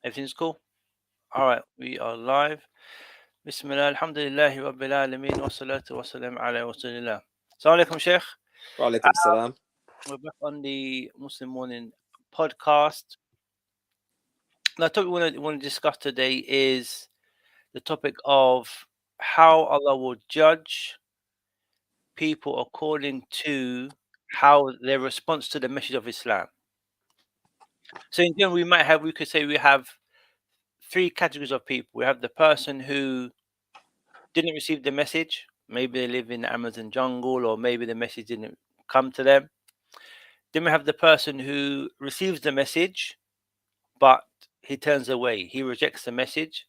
Everything's cool? All right, we are live. Bismillah, alhamdulillahi rabbil alameen, wa salatu wa salam ala rasulillah. Assalamu alaikum, Sheikh. Wa alaikum salam. We're back on the Muslim Morning podcast. Now, the topic we want to discuss today is the topic of how Allah will judge people according to how their response to the message of Islam. So, in general, we could say we have three categories of people. We have the person who didn't receive the message. Maybe they live in the Amazon jungle, or maybe the message didn't come to them. Then we have the person who receives the message, but he turns away. He rejects the message.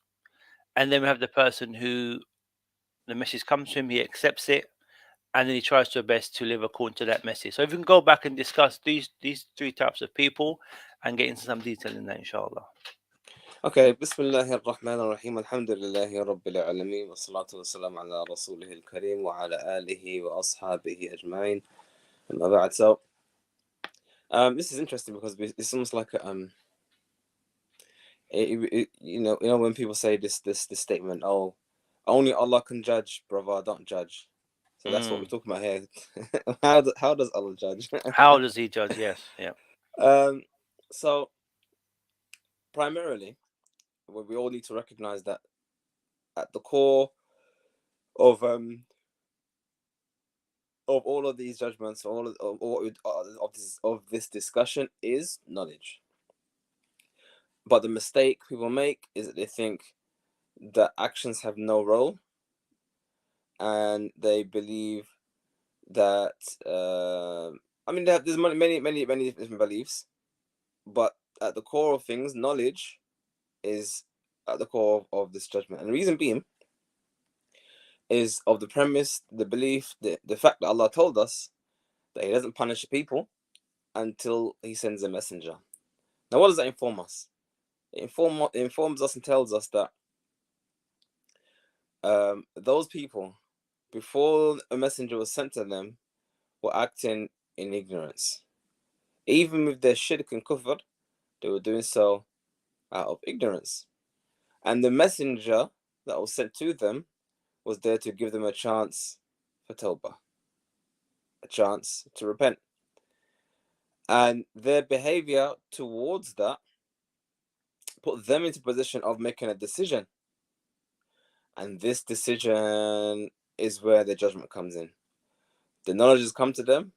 And then we have the person who the message comes to him, he accepts it, and then he tries to best to live according to that message. So if we can go back and discuss these three types of people and get into some detail in that, inshallah. Okay, Bismillahir Rahmanir Rahim. Alhamdulillahi Rabbil Alameen. Wa salatu wa salam ala Rasulihil Kareem wa ala alihi wa ashabihi ajma'in. Amma ba'd. So, this is interesting because it's almost like when people say this statement, oh, only Allah can judge, brother, don't judge. So that's what we're talking about here. How does Allah judge? How does he judge? Yes, yeah. So primarily, we all need to recognize that at the core of all of these judgments, of this discussion is knowledge. But the mistake people make is that they think that actions have no role, and they believe that there's many different beliefs, but at the core of things, knowledge is at the core of this judgment. And the reason being is of the premise, the belief, the fact that Allah told us that He doesn't punish people until He sends a messenger. Now, what does that inform us? It informs us and tells us that those people, before a messenger was sent to them, were acting in ignorance. Even with their shirk and kufr, they were doing so out of ignorance. And the messenger that was sent to them was there to give them a chance for tawbah, a chance to repent. And their behavior towards that put them into position of making a decision. And this decision is where the judgment comes in. The knowledge has come to them.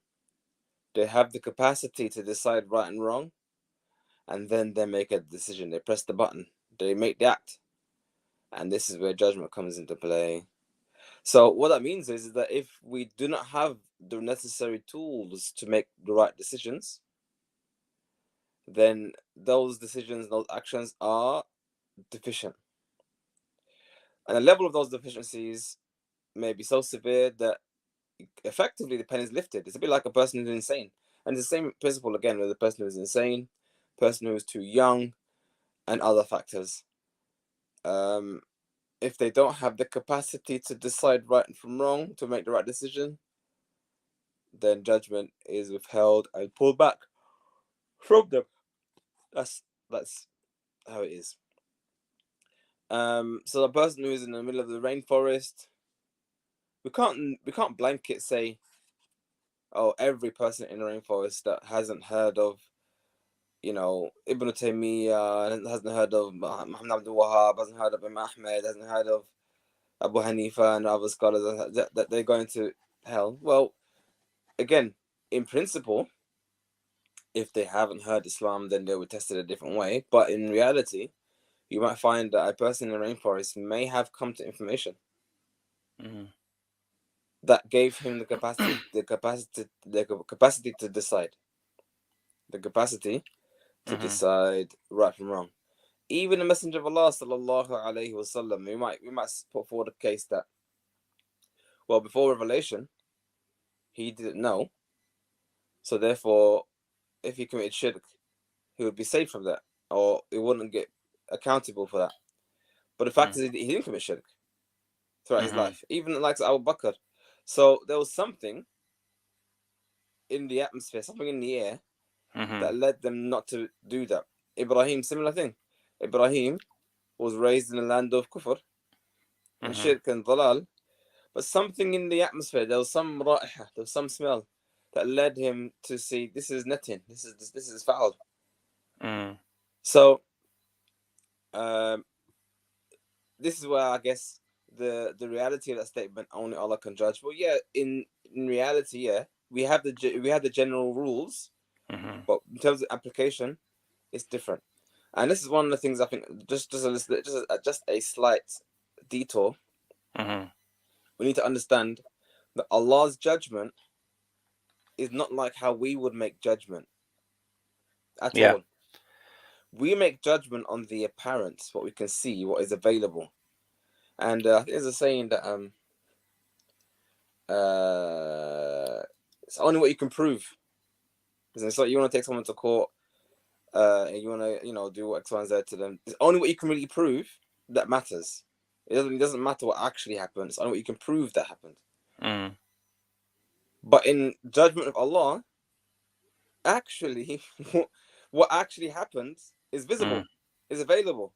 They have the capacity to decide right and wrong. And then they make a decision. They press the button. They make the act. And this is where judgment comes into play. So what that means is that if we do not have the necessary tools to make the right decisions, then those decisions, those actions are deficient. And the level of those deficiencies may be so severe that effectively the pen is lifted. It's a bit like a person who's insane. And it's the same principle again with the person who's insane, person who is too young, and other factors. If they don't have the capacity to decide right from wrong, to make the right decision, then judgment is withheld and pulled back from them. That's how it is. So the person who is in the middle of the rainforest, we can't blanket say, oh, every person in the rainforest that hasn't heard of, Ibn Taymiyyah, hasn't heard of Muhammad Abdul Wahab, hasn't heard of Imam Ahmed, hasn't heard of Abu Hanifa and other scholars, that they're going to hell. Well, again, in principle, if they haven't heard Islam, then they were tested a different way. But in reality, you might find that a person in the rainforest may have come to information that gave him the capacity to decide. The capacity to decide right from wrong. Even the Messenger of Allah, sallallahu alaihi wasallam, we might put forward a case that, well, before revelation, he didn't know. So therefore, if he committed shirk, he would be safe from that, or he wouldn't get accountable for that. But the fact is, he didn't commit shirk throughout his life, even like Abu Bakr. So there was something in the atmosphere, something in the air, that led them not to do that. Ibrahim, similar thing. Ibrahim was raised in a land of kufr and Mhm. shirk and dalal, but something in the atmosphere, there was some raiha, there was some smell that led him to see this is netting, this is foul. Mm. So um, this is where I guess the reality of that statement only Allah can judge. But yeah, in reality, yeah, we have the general rules, Mhm. but in terms of application, it's different. And this is one of the things I think just a slight detour. Mhm. We need to understand that Allah's judgment is not like how we would make judgment at Yeah. all. We make judgment on the apparent, what we can see, what is available. And I think there's a saying that it's only what you can prove. It's like you want to take someone to court, and you want to, do X, Y, and Z to them. It's only what you can really prove that matters. It doesn't matter what actually happened. It's only what you can prove that happened. Mm. But in judgment of Allah, actually, what actually happens is Mm. visible, is available.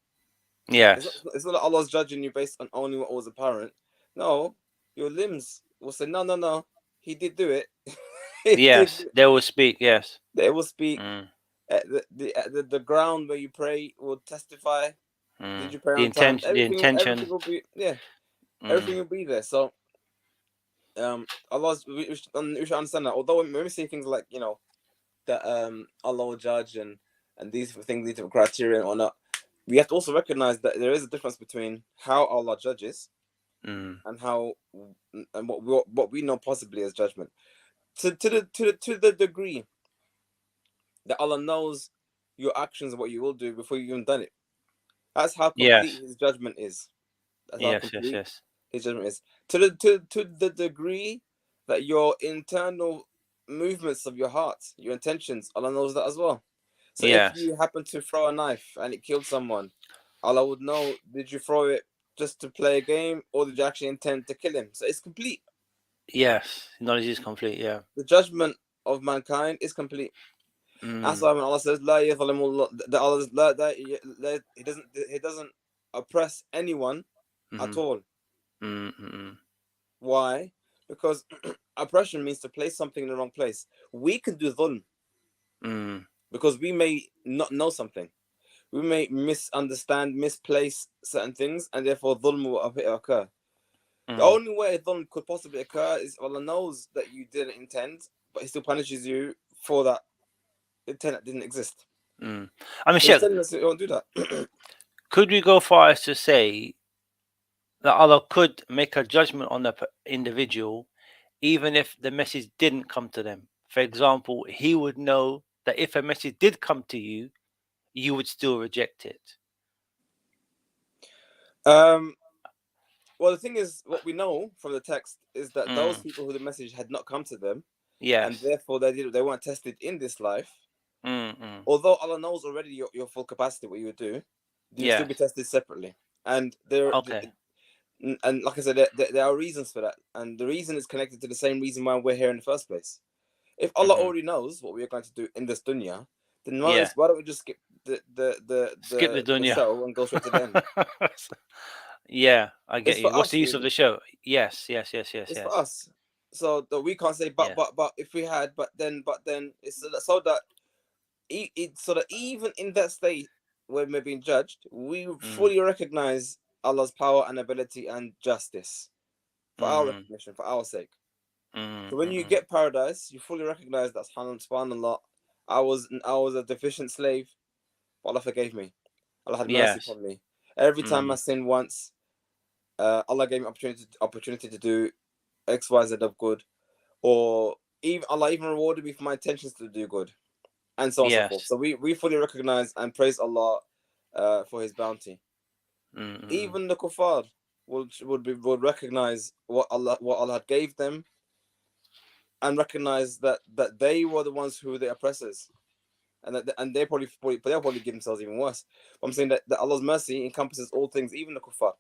It's not, Yes. it's not that Allah's judging you based on only what was apparent. No, your limbs will say, no, no, no, he did do it. He did. Yes. They will speak. Yes. They will speak. Mm. The ground where you pray will testify. Did Mm. you pray The on time? intention. The Everything intention. will be, yeah. Everything Mm. will be there. So Allah's we should understand that. Although when we say things like that Allah will judge and these things, these different criteria or not, we have to also recognize that there is a difference between how Allah judges Mm. and how and what we know possibly as judgment. To the degree that Allah knows your actions and what you will do before you even done it. That's how complete Yes. His judgment is. That's how Yes. Yes. complete Yes. His judgment is. To the degree that your internal movements of your heart, your intentions, Allah knows that as well. So if Yes. you happen to throw a knife and it killed someone, Allah would know, did you throw it just to play a game or did you actually intend to kill him? So it's complete. Yes. Knowledge is complete. Yeah. The judgment of mankind is complete. That's Mm. why when Allah says La yazlimullah, that Allah he doesn't oppress anyone at Mhm. all. Mm. Mm. Why? Because oppression means to place something in the wrong place. We can do dhulm Mm. because we may not know something. We may misunderstand, misplace certain things, and therefore dhulm will occur. The Mm. only way dhulm could possibly occur is Allah knows that you didn't intend, but He still punishes you for that intent that didn't exist. Mm. I mean, So He's Sheikh, telling us He won't do that. could we go far as to say that Allah could make a judgment on the individual even if the message didn't come to them? For example, He would know that if a message did come to you, you would still reject it. um, well, the thing is, what we know from the text is that those Mm. people who the message had not come to them, and Yes. therefore they weren't tested in this life. Mm. Mm. Although Allah knows already your full capacity, what you would do, you will still Yes. be tested separately. And Okay. like I said, there are reasons for that, and the reason is connected to the same reason why we're here in the first place. If Allah Mm-hmm. already knows what we are going to do in this dunya, then Yeah. why don't we just skip Skip the the dunya. show and go straight to the end? Yeah, I get It's you. for What's the us, use of the really. show? Yes. Yes. Yes. Yes. It's for Yes. us. So that we can't say Yeah. but if we had but then it's so that so that even in that state when we're being judged, we Mm. fully recognize Allah's power and ability and justice for our Mm. recognition, for our sake. Mm. So when you Mm. get paradise, you fully recognize that subhanallah, I was a deficient slave, but Allah forgave me. Allah had mercy Yes. upon me. Every time I Mm. sinned once, Allah gave me opportunity to do X, Y, Z of good, or even Allah even rewarded me for my intentions to do good, and so on and so forth. Yes. So we fully recognize and praise Allah for His bounty. Mm. Mm. Even the kuffar would recognize what Allah had gave them, and recognize that they were the ones who were the oppressors, and they'll probably give themselves even worse. But I'm saying that Allah's mercy encompasses all things, even the kuffar.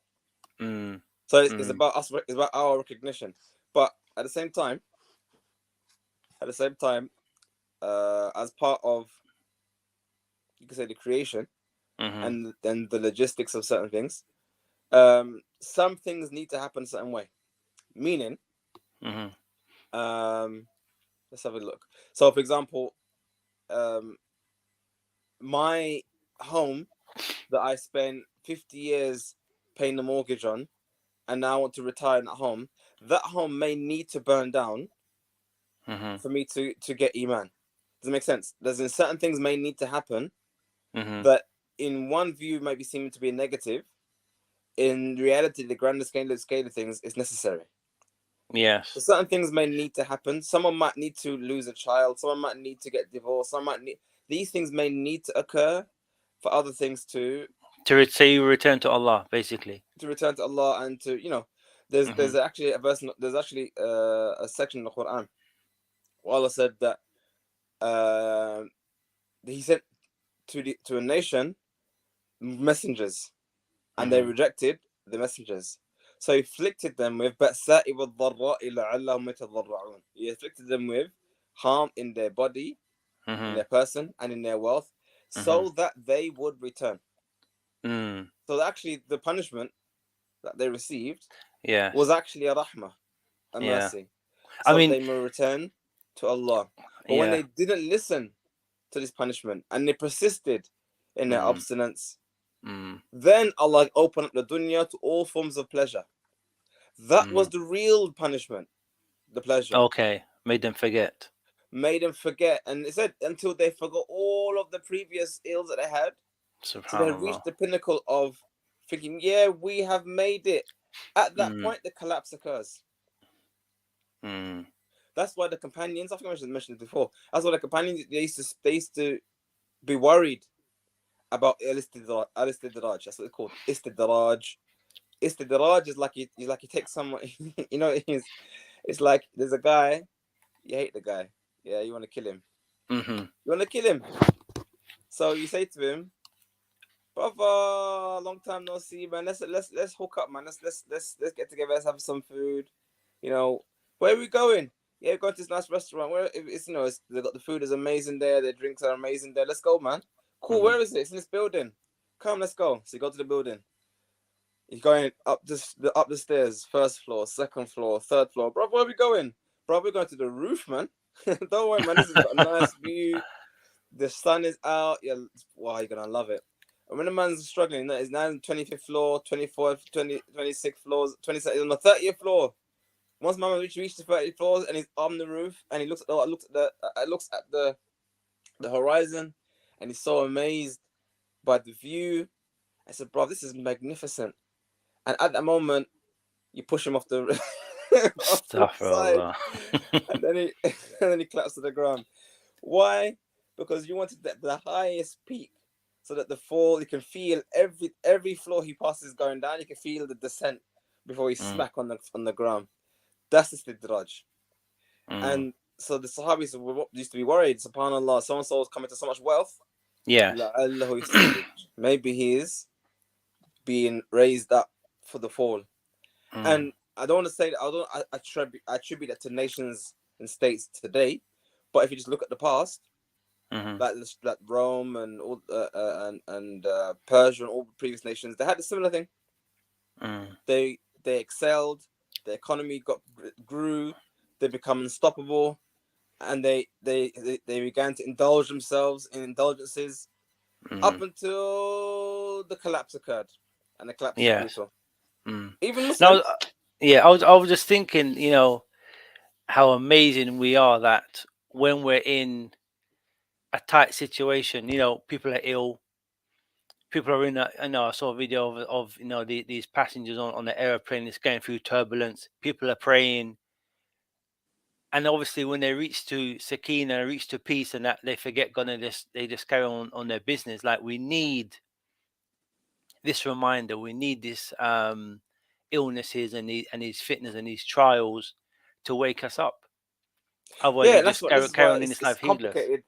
Mm. So it's Mm. about us. It's about our recognition. But at the same time, as part of, you can say, the creation, Mm-hmm. and then the logistics of certain things. Some things need to happen a certain way. Meaning, Mm-hmm. um, let's have a look. So, for example, um, my home that I spent 50 years paying the mortgage on, and now I want to retire in that home may need to burn down Mm-hmm. for me to get Iman. Does it make sense? There's certain things may need to happen Mm-hmm. that in one view might be seeming to be a negative. In reality, the grander scale of things is necessary. So Yes. certain things may need to happen. Someone might need to lose a child. Someone might need to get divorced. These things may need to occur for other things Say you return to Allah, basically. to return to Allah and to Mm-hmm. there's actually a verse. There's actually a section in the Quran where Allah said that uh, He sent to a nation messengers, and they Mm-hmm. rejected the messengers. So He afflicted them with بَأْسَاءِ وَالضَّرَّاءِ لَعَلَّهُمْ يَتَضَرَّعُونَ. He afflicted them with harm in their body, in Mm-hmm. their person, and in their wealth, Mm-hmm. so that they would return. Mm. So actually, the punishment that they received was Yes. actually a rahmah, a Yeah. mercy, I so that mean, they may return to Allah. But when yeah. they didn't listen to this punishment and they persisted in their Mm. obstinance, Mm. then Allah opened up the dunya to all forms of pleasure. That was Mm. the real punishment, the pleasure. Okay. Made them forget. Made them forget. And it said until they forgot all of the previous ills that they had. So they Subhanallah. reached the pinnacle of thinking, yeah, we have made it. At that Mm. point, the collapse occurs. Mm. That's why the companions, I think I mentioned it before, that's why the companions, they used to be worried about al-istidraj. That's what it's called. Istidraj. Istidraj is like you take someone, it's like there's a guy, you hate the guy. Yeah, you want to kill him. Mm-hmm. You want to kill him. So you say to him, brother, long time no see, man. Let's hook up, man. Let's get together. Let's have some food. Where are we going? Yeah, we're going to this nice restaurant. Where they got the food is amazing there. The drinks are amazing there. Let's go, man. Cool. Mm-hmm. Where is it? It's in this building. Come, let's go. So you go to the building. You're going up the stairs, first floor, second floor, third floor. Bro, where are we going? Bro, we're going to the roof, man. Don't worry, man. This has got a nice view. The sun is out. Yeah, wow, you're gonna love it. And when the man's struggling, he's now on the 25th floor, 24th, 26th floors, 27th, on the 30th floor. Once man reached the 30th floors and he's on the roof and he looks at the horizon and he's so amazed by the view. I said, bro, this is magnificent. And at that moment, you push him off the off to the side, Astaghfirullah. and then he and then he claps to the ground. Why? Because you wanted the highest peak, so that the fall you can feel every floor he passes going down. You can feel the descent before he Mm. smack on the ground. That's the stidraj. Mm. And so the Sahabis used to be worried. Subhanallah, so and so is coming to so much wealth. Yes. لَعَلَّهُ يَسْتَدْرِجُ. Maybe he is being raised up for the fall. Mm. And I don't want to say that I attribute that to nations and states today, but if you just look at the past, Mm-hmm. like Rome and all and Persia and all the previous nations, they had a similar thing. Mm. They excelled, the economy grew, they become unstoppable, and they began to indulge themselves in indulgences up Mm. until the collapse occurred, and the collapse is Yes. brutal. Mm. Even Now, Muslims. yeah, I was just thinking, how amazing we are that when we're in a tight situation, people are ill, people are in a, I saw a video of these passengers on the airplane that's going through turbulence. People are praying, and obviously when they reach to sakina, reach to peace, and that they forget God and they just carry on their business. Like, we need this reminder, we need this illnesses and these fitness and these trials to wake us up. Otherwise, Yeah, we that's just what this carry, is carry why on in this it's life heedless. complicated.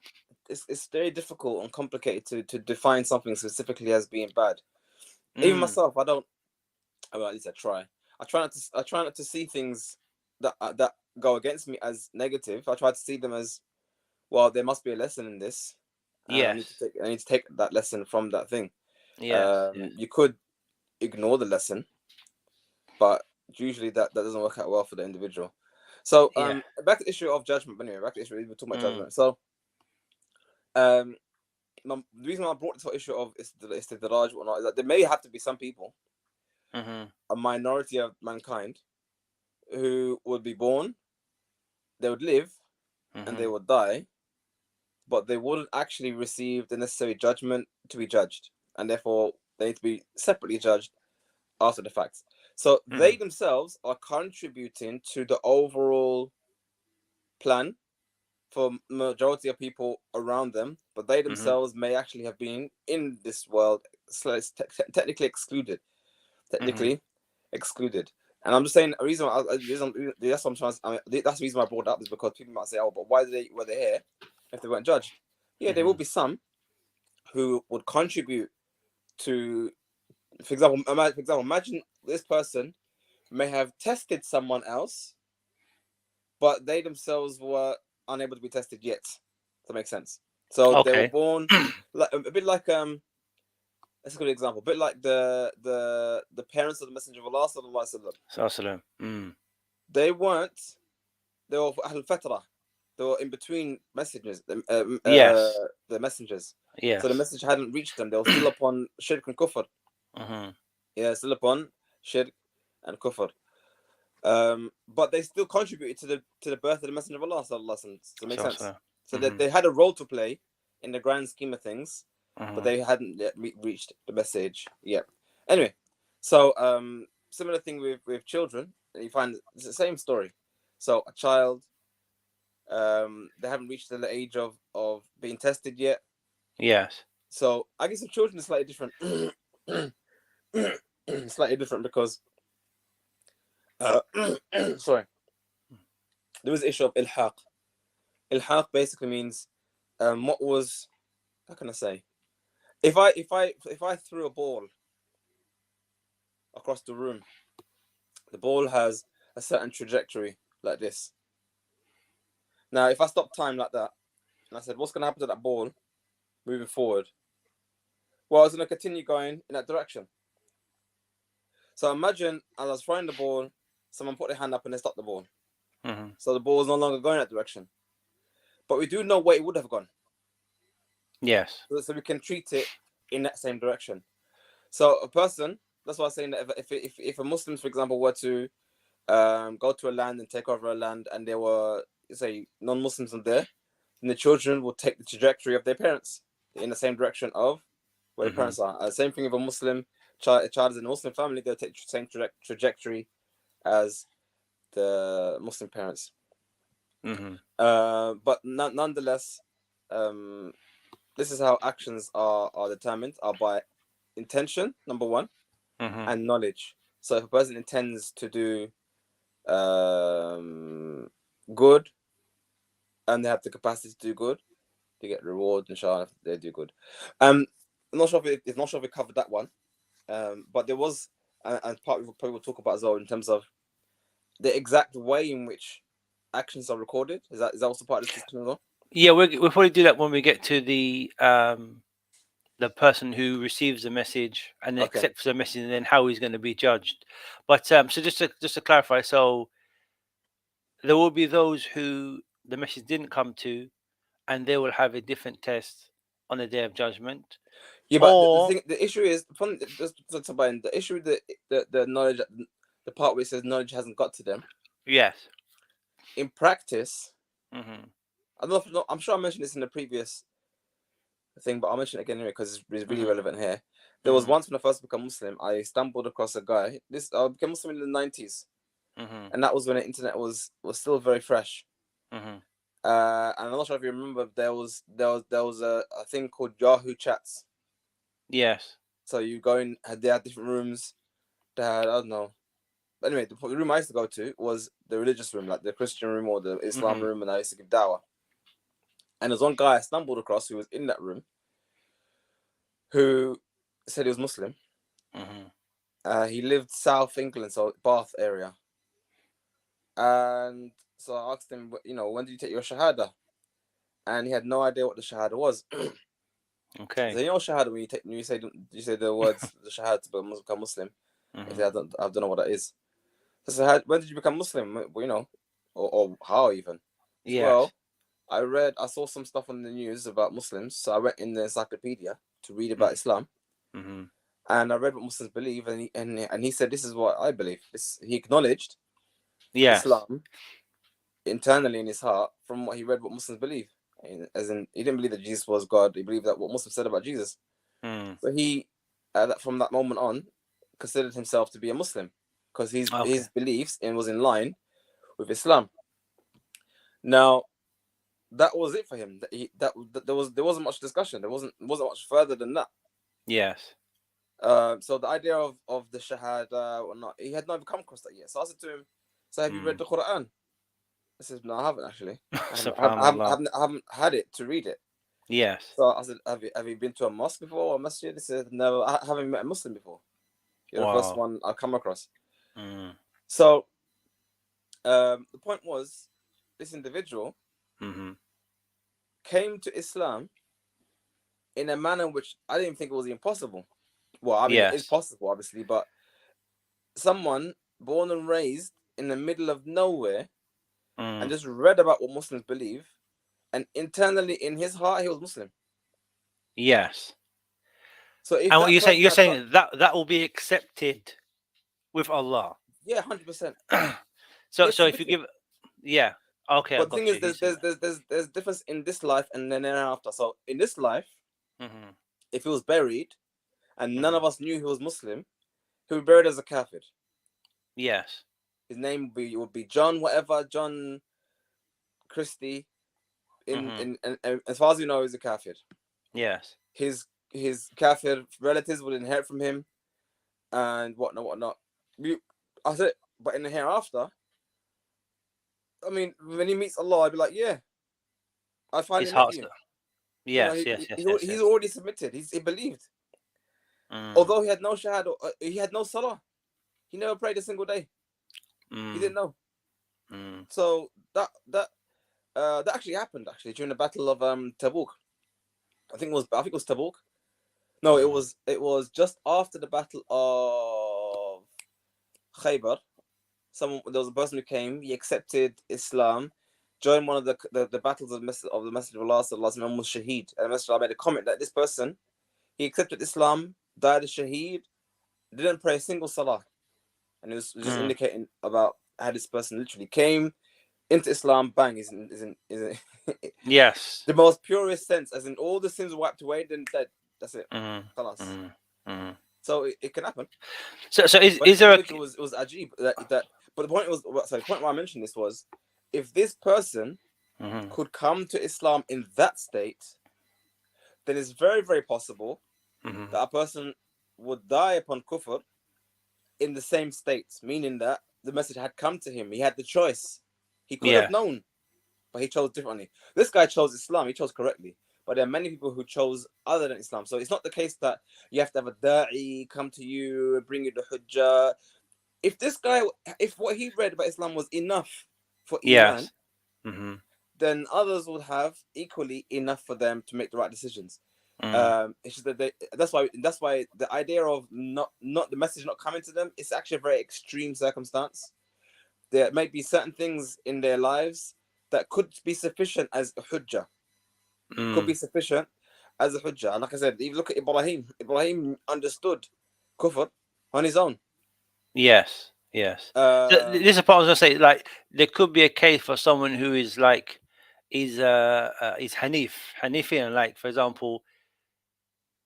It's very difficult and complicated to define something specifically as being bad. Even Mm, myself, I don't. Well, at least I try. I try not to see things that go against me as negative. I try to see them as, well, there must be a lesson in this, and I need to yes. take I need to take that lesson from that thing. Yes. Yes. You could ignore the lesson, but usually that doesn't work out well for the individual. So Yeah. back to the issue of judgment. But anyway, back to the issue, we're talking about Mm. judgment. So um, the reason why I brought this whole issue of istidraj or whatnot is that there may have to be some people, Mm-hmm. a minority of mankind, who would be born, they would live, and they Mm-hmm. would die, but they wouldn't actually receive the necessary judgment to be judged, and therefore they need to be separately judged after the fact. So they Mm-hmm. themselves are contributing to the overall plan for majority of people around them, but they Mm-hmm. themselves may actually have been in this world technically excluded. Mm-hmm. Technically excluded. And I'm just saying, the reason why that's what I'm trying. That's the reason why I brought it up is because people might say, "Oh, but why were they here if they weren't judged?" Yeah, there will Mm-hmm. be some who would contribute to, for example, imagine this person may have tested someone else, but they themselves were unable to be tested yet. Does that make sense? So they were Okay. born like a bit like That's a good example. A bit like the parents of the Messenger of Allah sallallahu alaihi wasallam. Salam. Mm. They weren't. They were Ahl Fatra. They were in between messages. Yes. The messengers. So the Yes. message hadn't reached them. They were still upon shirk and kufr. Mm-hmm. Yeah, still upon shirk and kufr. But they still contributed to the birth of the Messenger of Allah sallallahu alaihi wasallam. Does that make sense? Salam. So that Mm-hmm. they had a role to play in the grand scheme of things, but Mm-hmm. they hadn't yet reached the message yet. Anyway, so similar thing with children. You find it's the same story. So a child, they haven't reached the age of being tested yet. Yes. So I guess with children is slightly different. Slightly different because uh, sorry, there was the issue of ilhaq. Ilhaq basically means what was, how can I say, if I threw a ball across the room, the ball has a certain trajectory like this. Now, if I stop time like that and I said, what's going to happen to that ball moving forward? Well, it's going to continue going in that direction. So imagine as I was throwing the ball, someone put their hand up and they stopped the ball. Mm-hmm. So the ball is no longer going that direction. But we do know where it would have gone. Yes. So we can treat it in that same direction. So a person, that's why I'm saying that if a Muslim, for example, were to go to a land and take over a land, and there were, say, non-Muslims in there, then the children will take the trajectory of their parents in the same direction of where the Mm-hmm. parents are. Same thing if a Muslim child is in a Muslim family, they'll take the same trajectory as the Muslim parents. Mm-hmm. But nonetheless, this is how actions are determined, are by intention, number one, Mm-hmm. and knowledge. So if a person intends to do good and they have the capacity to do good, they get reward, inshallah, if they do good. I'm not sure if we covered that one. But there was, and part of what people talk about as well in terms of the exact way in which actions are recorded. Is that also part of this discussion as well? Yeah, we'll probably do that when we get to the person who receives the message and Okay. accepts the message, and then how he's going to be judged. But so just to clarify, so there will be those who the message didn't come to, and they will have a different test on the day of judgment. Yeah, but Or the issue is the issue with the knowledge, the part where it says knowledge hasn't got to them. yes. In practice, Mm-hmm. I don't know. I'm sure I mentioned this in the previous thing, but I'll mention it again anyway because it's really Mm-hmm. relevant here. There was Mm-hmm. once when I first became Muslim, I stumbled across a guy. I became Muslim in the 90s, Mm-hmm. and that was when the internet was still very fresh. Mm-hmm. And I'm not sure if you remember, there was a thing called Yahoo Chats. Yes. So you go in, they had different rooms. They had, I don't know. But anyway, the room I used to go to was the religious room, like the Christian room or the Islam Mm-hmm. room, and I used to give dawah. And there's one guy I stumbled across who was in that room who said he was Muslim. Mm-hmm. He lived South England, so Bath area. And so I asked him, when did you take your Shahada? And he had no idea what the Shahada was. Okay. So you know shahada when you say the words the shahada to become Muslim. You say Hmm. I don't know what that is. So when did you become Muslim? Well, or how even? It's Yes. well, I saw some stuff on the news about Muslims, so I went in the encyclopedia to read about Islam, Mm-hmm. and I read what Muslims believe, and he said this is what I believe. He acknowledged Yes. Islam internally in his heart from what he read what Muslims believe. As in, he didn't believe that Jesus was God. He believed that what Muslims said about Jesus. Mm. So he, from that moment on, considered himself to be a Muslim because Okay. his beliefs and was in line with Islam. Now that was it for him. That there wasn't much discussion. There wasn't much further than that. Yes. So the idea of the shahada or not, he had not come across that yet. So I said to him, "So have you read Mm. the Quran?" I said, "No, I haven't actually. Subhanallah. I haven't had it to read it." Yes. So I said, have you been to a mosque before or a masjid?" He said, "No, I haven't met a Muslim before. You're the first Wow. one I've come across." Mm. So the point was, this individual Mm-hmm. came to Islam in a manner which I didn't think it was impossible. Well, I mean, it is Yes. possible, obviously, but someone born and raised in the middle of nowhere and Mm. just read about what Muslims believe, and internally in his heart, he was Muslim. Yes. So if And what that person you're had not, saying that will be accepted with Allah. yeah, 100%, he So had so if you submitted. give, yeah. Okay, I But the thing got is, you. He said that. there's difference in this life and then after. So in this life, Mm-hmm. if he was buried and none Mm-hmm. of us knew he was Muslim, he would be buried as a kafir. Yes. His name would be John, whatever, John Christie. Mm-hmm. In as far as you know, he's a kafir. Yes. His kafir relatives would inherit from him and whatnot. I said, but in the hereafter, I mean, when he meets Allah, I'd be like, yeah, I finally His met heart's you. yes, yes, yes, yes, He's yes. already submitted. He believed, Mm. although he had no shahada, he had no salah. He never prayed a single day. He didn't Mm. know. Mm. So that actually happened actually during the battle of Tabuk. I think it was Tabuk. No, Mm. it was just after the battle of Khaybar. There was a person who came. He accepted Islam, joined one of the battles of the Message of Allah Sallallahu Alaihi Wasallam, was Shaheed. And the Messenger of Allah made a comment that this person, he accepted Islam, died as Shaheed, didn't pray a single salah, and it was just Mm. indicating about how this person literally came into Islam, bang, is in Yes. the most purest sense, as in all the sins wiped away, then dead. That's it. Mm. Khalas. Mm. Mm. So it can happen. So But is this there a individual was ajib that. But the point was, sorry, the point why I mentioned this was, if this person mm-hmm. could come to Islam in that state, then it's very, very possible Mm-hmm. that a person would die upon kufr in the same state, meaning that the message had come to him. He had the choice. He could have Yes. known, but he chose differently. This guy chose Islam. He chose correctly. But there are many people who chose other than Islam. So it's not the case that you have to have a da'i come to you, bring you the hujjah. If what he read about Islam was enough for Iman, Yes. Mm-hmm. then others would have equally enough for them to make the right decisions. Mm. It's just that that's why the idea of not the message not coming to them, it's actually a very extreme circumstance. There may be certain things in their lives that could be sufficient as a hujjah, could be Mm. sufficient as a hujjah. And like I said, even look at Ibrahim. Ibrahim understood kufr on his own. Yes. Yes. So Um, this is what I was gonna say. Like there could be a case for someone who is like is Hanifian. Like for example,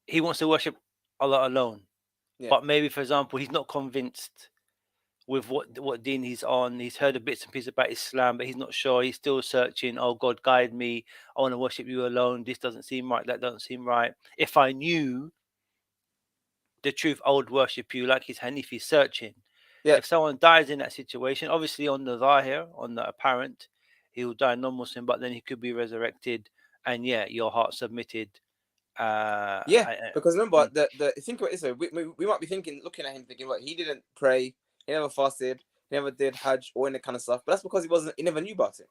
he wants to worship Allah alone, yeah, but maybe for example he's not convinced with what deen he's on. He's heard a bits and pieces about Islam, but he's not sure. He's still searching. Oh God, guide me. I want to worship you alone. This doesn't seem right. That doesn't seem right. If I knew the truth, I would worship you. Like his Hanifi searching. yeah, If someone dies in that situation, obviously on the zahir, on the apparent, he will die non-Muslim, but then he could be resurrected, and yeah, your heart submitted. Uh, yeah. I, Because remember, mm, the think about it this way: we might be looking at him, thinking, "Well, he didn't pray, he never fasted, he never did Hajj or any kind of stuff." But that's because he never knew about it.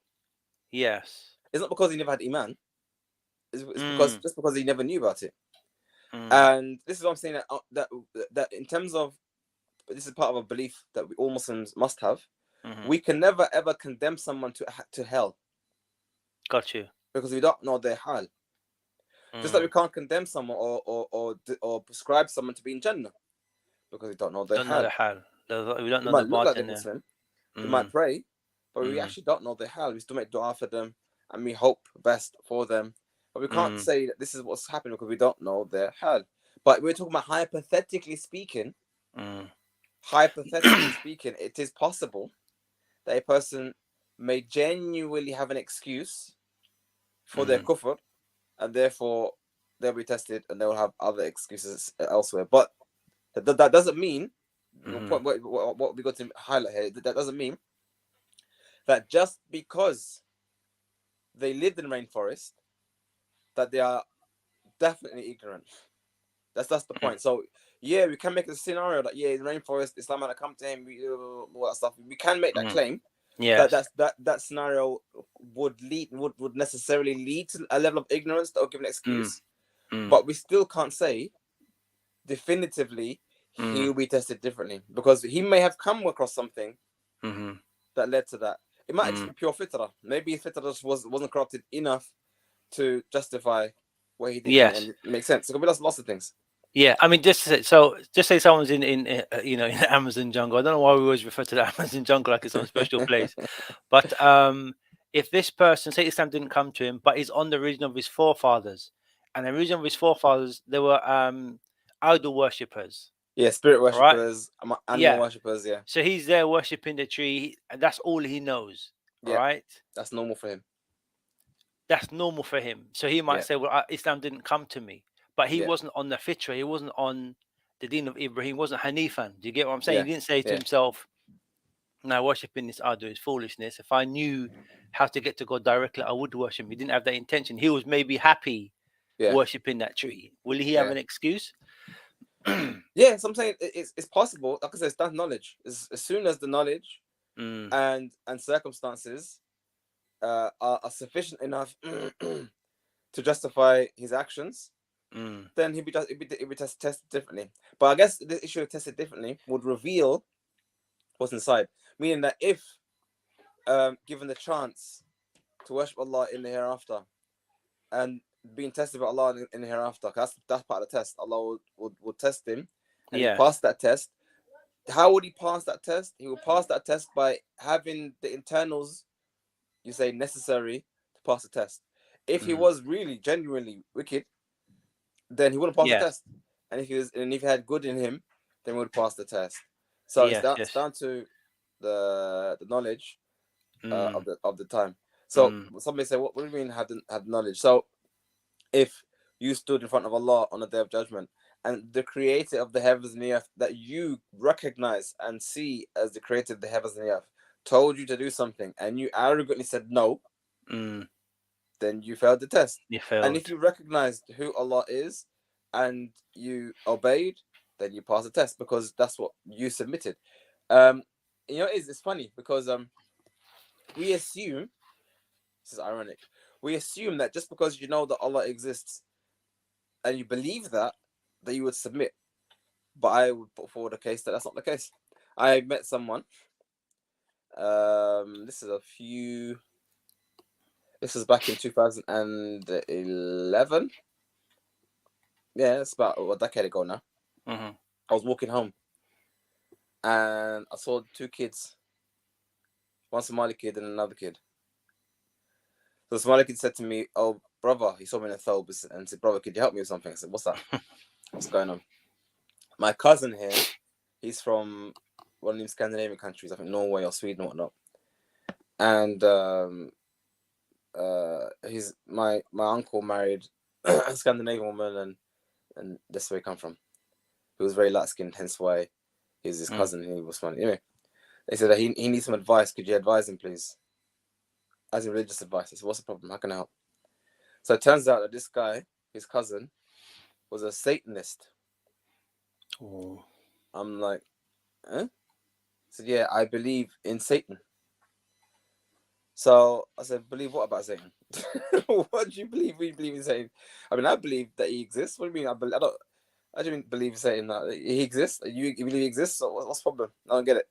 yes. It's not because he never had iman. It's because Mm, just because he never knew about it. Mm. And this is what I'm saying, that in terms of, this is part of a belief that all Muslims must have. Mm-hmm. We can never ever condemn someone to hell Got you. because we don't know their hal. Just like we Mm. can't condemn someone or prescribe someone to be in Jannah because we don't know their Don't know hal. the hal. We don't They know the might look like they're batin there. Muslim, they might Mm. pray, but we Mm. actually don't know their hal. We still make dua for them and we hope best for them. But we can't Mm. say that this is what's happening because we don't know their hal. But we're talking about hypothetically speaking. Mm. Hypothetically speaking, it is possible that a person may genuinely have an excuse for their Mm. kufr, and therefore they'll be tested and they'll have other excuses elsewhere. But that doesn't mean, the Mm-hmm. point what we got to highlight here, that doesn't mean that just because they lived in the rainforest, that they are definitely ignorant. That's the Mm. point. So yeah, we can make a scenario that yeah, in the rainforest, Islam had to come to him, all that stuff. We can make that Mm. claim. Yes. That scenario would necessarily lead to a level of ignorance that will give an Mm. excuse, Mm. but we still can't say definitively he Mm. will be tested differently because he may have come across something Mm-hmm. that led to that. It might just Mm. be pure fitrah. Maybe his fitrah just wasn't corrupted enough to justify what he did, and Yes. it makes sense. It could be lots of things. Yeah, I mean, just say someone's in the Amazon jungle. I don't know why we always refer to the Amazon jungle like it's some special place, but if this person, say Islam didn't come to him, but he's on the region of his forefathers, and the region of his forefathers, they were idol worshippers. Yeah, spirit All right, worshippers, animal yeah. worshippers. Yeah, So he's there worshiping the tree, and that's all he knows. All yeah, right, that's normal for him. that's normal for him. So he might Yeah, say, "Well, Islam didn't come to me," but he yeah, wasn't on the fitra. He wasn't on the deen of Ibrahim. He wasn't Hanifan. Do you get what I'm saying? yeah, He didn't say to yeah, himself, "Now worshiping this idol is foolishness. If I knew how to get to God directly, I would worship him." He didn't have that intention. He was maybe happy yeah, worshiping that tree. Will he have yeah. an excuse? Mm. Yeah, so I'm saying it's possible. Like I said, it's that knowledge. As soon as the knowledge and circumstances are sufficient enough to justify his actions, Mm. then he'd be tested differently. But I guess the issue of tested differently would reveal what's inside. Meaning that if given the chance to worship Allah in the hereafter and being tested by Allah in the hereafter, that's part of the test. Allah would test him, and he Yes. passed that test. How would he pass that test? He will pass that test by having the internals, you say, necessary to pass the test. If he Mm. was really genuinely wicked, then he wouldn't pass the Yes. test. And if he had good in him, then he would pass the test. So Yes. it's Yes. down to the knowledge Mm. of the time. So Mm. somebody say, what do you mean had knowledge? So if you stood in front of Allah on the day of judgment, and the creator of the heavens and the earth that you recognize and see as the creator of the heavens and the earth told you to do something, and you arrogantly said no, Mm. then you failed the test. You And if failed. you recognized who Allah is and you obeyed, then you passed the test because that's what you submitted. Um, it's funny because we assume, this is ironic, we assume that just because you know that Allah exists and you believe that you would submit. But I would put forward a case that that's not the case. I met someone. This is a few. This was back in 2011. Yeah, it's about a decade ago now. Mm-hmm. I was walking home, and I saw two kids, one Somali kid and another kid. So the Somali kid said to me, "Oh, brother," he saw me in a thobe and said, "Brother, could you help me with something?" I said, "What's that? What's going on?" My cousin here, he's from one of the Scandinavian countries, I think Norway or Sweden or whatnot, and he's my uncle married a Scandinavian woman, and that's where he come from. He was very light skinned, hence why he's his cousin. He was funny. Anyway, they said that he needs some advice. Could you advise him, please? As in religious advice. I said, what's the problem? How can I help? So it turns out that this guy, his cousin, was a Satanist. Oh. I'm like, eh? He said, yeah, I believe in Satan. So I said, believe what about Satan? What do you believe? We believe in Satan. I mean, I believe that he exists. What do you mean? I don't. I don't believe in Satan. That he exists. You believe he exists? So what's the problem? I don't get it.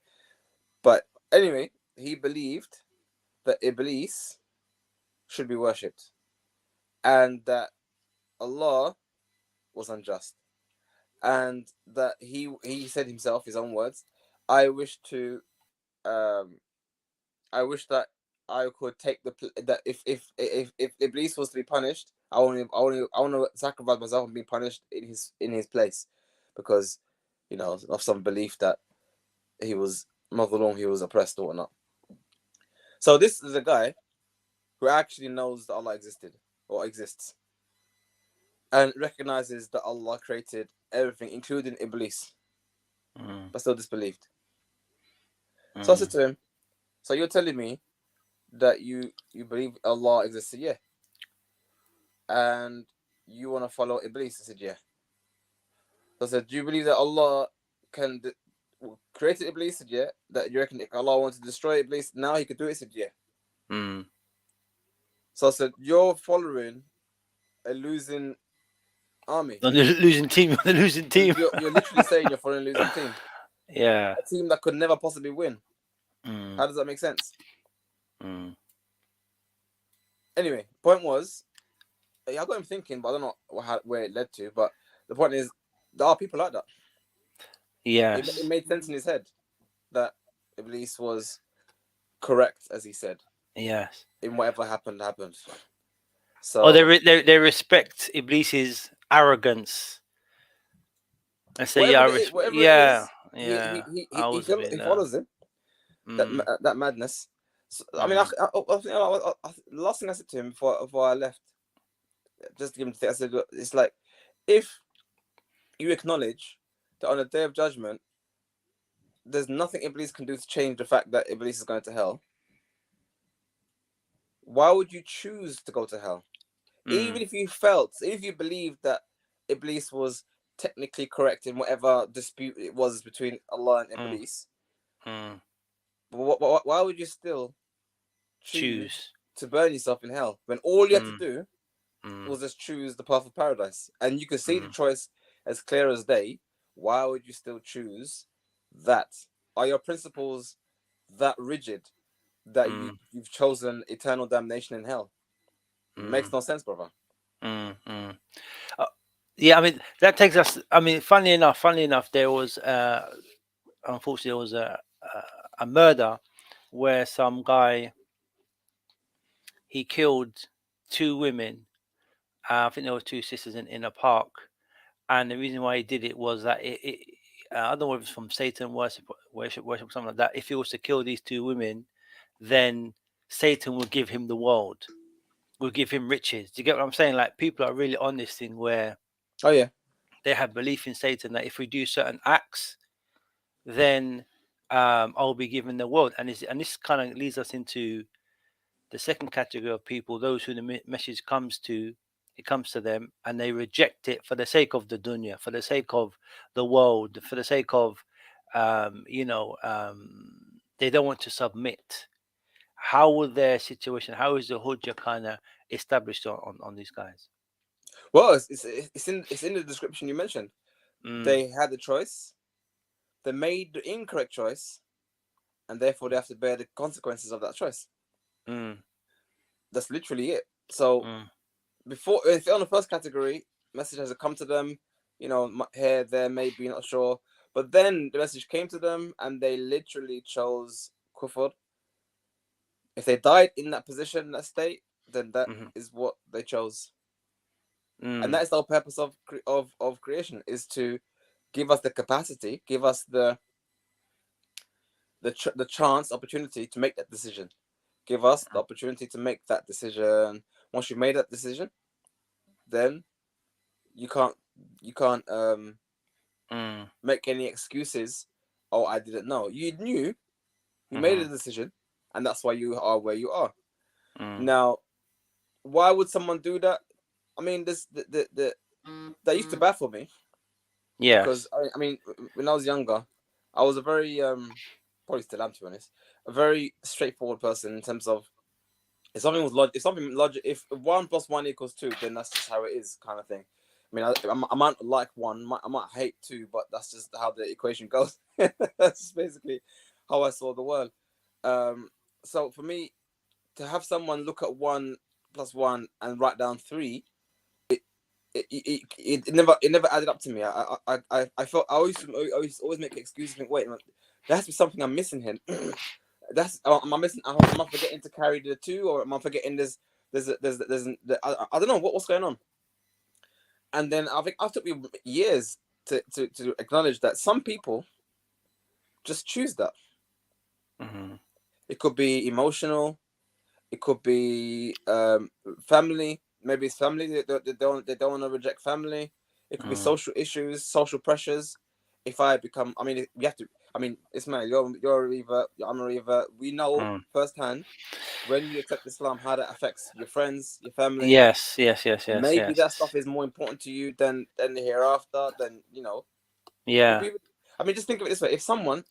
But anyway, he believed that Iblis should be worshipped, and that Allah was unjust, and that he said himself, his own words, I wish to um I wish that I could take that if Iblis was to be punished, I want to sacrifice myself and be punished in his place, because of some belief that he was Muslim, he was oppressed or whatnot. So this is a guy who actually knows that Allah existed or exists, and recognizes that Allah created everything, including Iblis, Mm. but still disbelieved. So I said Mm. to him, "So you're telling me that you believe Allah existed, yeah, and you want to follow Iblis?" I said, "Yeah." So I said, "Do you believe that Allah can created Iblis?" I said, "Yeah." That you reckon if Allah wanted to destroy Iblis, now He could do it? I said, "Yeah." Mm. So I said, "You're following a losing army. On the losing team. On the losing team. You're literally saying you're following a losing team, Yeah. a team that could never possibly win. Mm. How does that make sense?" Mm. Anyway, point was, I got him thinking, but I don't know where it led to. But the point is, there are people like that. It Yes. made sense in his head that Iblis was correct, as he said, Yes. in whatever happened. Or So they respect Iblis's arrogance and say, "Yeah, whatever it yeah, is, yeah." I was a bit he there. follows him. Mm. That madness. So, I mean, Mm. the last thing I said to him before I left, just to give him the thing, I said, "Look, it's like if you acknowledge that on the day of judgment, there's nothing Iblis can do to change the fact that Iblis is going to hell. Why would you choose to go to hell? Mm. Even if you believed that Iblis was technically correct in whatever dispute it was between Allah and Mm. Iblis, Mm. why would you still choose Choose. to burn yourself in hell when all you had to Mm. do Mm. was just choose the path of paradise, and you could see the Mm. choice as clear as day? Why would you still choose that? Are your principles that rigid that Mm. you've chosen eternal damnation in hell? Makes Mm. no sense, brother. Mm. Mm. Uh, yeah, I mean that takes us. I mean, funnily enough, there was unfortunately there was a murder where some guy he killed two women. I think there were two sisters in a park, and the reason why he did it was that I don't know if it's from Satan worship, something like that. If he was to kill these two women, then Satan will give him the world, will give him riches. Do you get what I'm saying? Like people are really on this thing where Oh yeah. they have belief in Satan that if we do certain acts, then I'll be given the world. And this kind of leads us into the second category of people, those who the message comes to, it comes to them and they reject it for the sake of the dunya, for the sake of the world, for the sake of, they don't want to submit. How will their situation, how is the hujjah kind of established on these guys? Well, it's in the description you mentioned. Mm. They had the choice. They made the incorrect choice, and therefore they have to bear the consequences of that choice. Mm. That's literally it. So Mm. before, if they're on the first category, message has come to them. Here, there, maybe not sure, but then the message came to them, and they literally chose kufr. If they died in that position, that state, then that Mm. is what they chose, and Mm. that is the whole purpose of creation, is to give us the capacity, give us the chance, opportunity to make that decision. Give us the opportunity to make that decision. Once you've made that decision, then you can't you can't Mm. make any excuses. Oh, I didn't know. You knew. You made a Mm. decision, and that's why you are where you are Mm. now. Why would someone do that? I mean, that used to baffle me, because Yes. I mean, when I was younger, I was a very probably still am, to be honest, a very straightforward person in terms of If something was logic, if 1 + 1 = 2, then that's just how it is, kind of thing. I mean, I might like one, I might hate two, but that's just how the equation goes. That's just basically how I saw the world. So for me, to have someone look at 1 + 1 and write down 3, it never added up to me. I felt I always make excuses. Think, wait, there has to be something I'm missing here. Am I missing? Am I forgetting to carry the 2, or am I forgetting I don't know what's going on. And then I think it took me years to acknowledge that some people just choose that. Mm-hmm. It could be emotional. It could be family. Maybe it's family. They don't want to reject family. It could be social issues, social pressures. If I become, I mean, we have to. I mean, Ismail, you're a revert. I'm a revert. We know firsthand when you accept Islam how that affects your friends, your family. Yes. Maybe that stuff is more important to you than the hereafter. Than Yeah. People, I mean, just think of it this way: if someone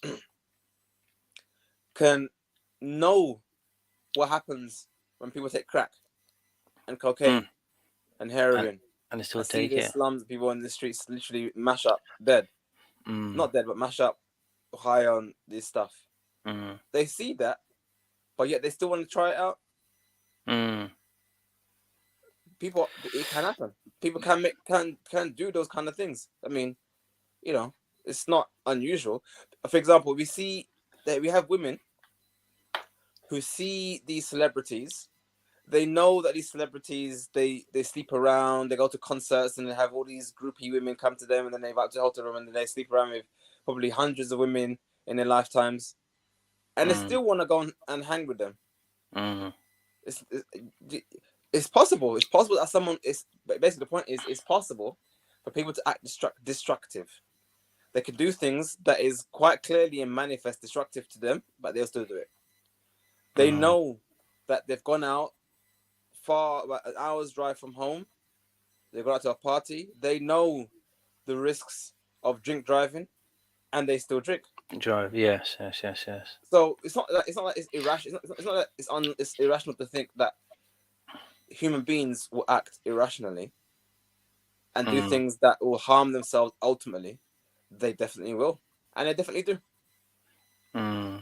can know what happens when people take crack and cocaine and heroin, and they still see take the it. slums, people in the streets literally mash up dead, not dead, but mash up high on this stuff. They see that, but yet they still want to try it out. People, it can happen. People can do those kind of things. I mean, it's not unusual. For example, we see that we have women who see these celebrities. They know that these celebrities, they sleep around, they go to concerts, and they have all these groupie women come to them, and then they invite to the hotel room, and then they sleep around with probably hundreds of women in their lifetimes, and they still want to go and hang with them. It's possible. It's possible that someone is basically, the point is, it's possible for people to act destructive. They can do things that is quite clearly and manifest destructive to them, but they'll still do it. They know that they've gone out far, about an hour's drive from home. They go out to a party. They know the risks of drink driving, and they still drink. Drive. Yes. So it's not that it's irrational. It's not that it's irrational to think that human beings will act irrationally and do things that will harm themselves ultimately. They definitely will, and they definitely do.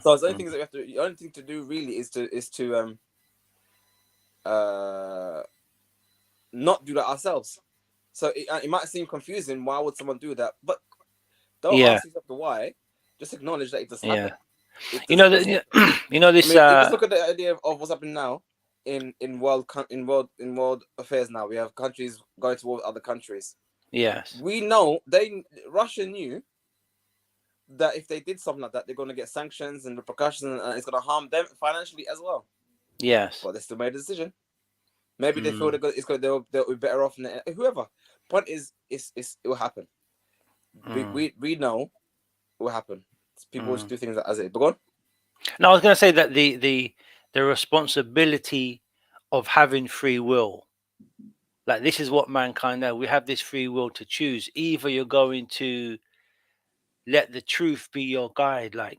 So the only things that we have to, the only thing to do really is to not do that ourselves. So it might seem confusing. Why would someone do that? But don't ask yourself the why. Just acknowledge that it does happen. You know this. I mean, just look at the idea of what's happening now in world affairs. Now we have countries going to war with other countries. Yes. We know Russia knew that if they did something like that, they're going to get sanctions and repercussions, and it's going to harm them financially as well. Yes. But they still made a decision. Maybe they feel they'll be better off than whoever. Point is, it will happen. We know it will happen. People just do things as it. But go on. No, I was going to say that the responsibility of having free will, like this is what mankind know. We have this free will to choose. Either you're going to let the truth be your guide, like,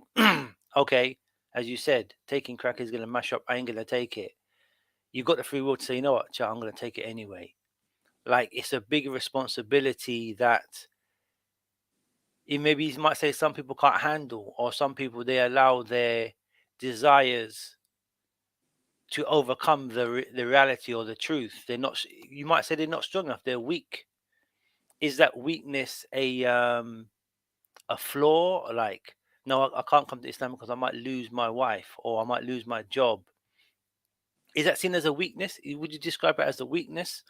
okay, as you said, taking crack is going to mash up. I ain't going to take it. You've got the free will to say, you know what, child, I'm going to take it anyway. Like, it's a big responsibility that maybe you might say some people can't handle, or some people, they allow their desires to overcome the reality or the truth. They're not. You might say they're not strong enough. They're weak. Is that weakness a flaw? Like, no, I can't come to Islam because I might lose my wife or I might lose my job. Is that seen as a weakness? Would you describe it as a weakness?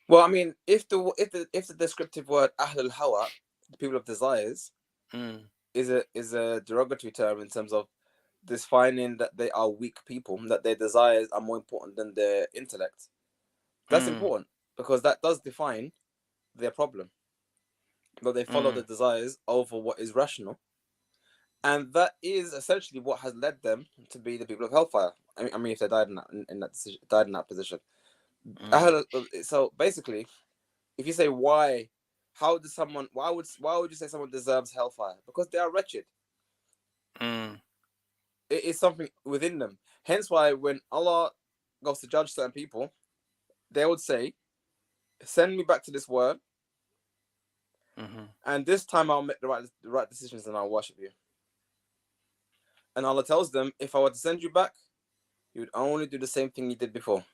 Well, I mean, if the descriptive word Ahl al-Hawa, the people of desires, is a derogatory term in terms of defining that they are weak people, that their desires are more important than their intellect. That's important, because that does define their problem. But they follow the desires over what is rational, and that is essentially what has led them to be the people of hellfire. I mean, if they died in that position. So basically, if you say why, why would you say someone deserves hellfire? Because they are wretched. It is something within them. Hence why when Allah goes to judge certain people, they would say, "Send me back to this word, and this time I'll make the right decisions and I'll worship you." And Allah tells them, "If I were to send you back, you would only do the same thing you did before,"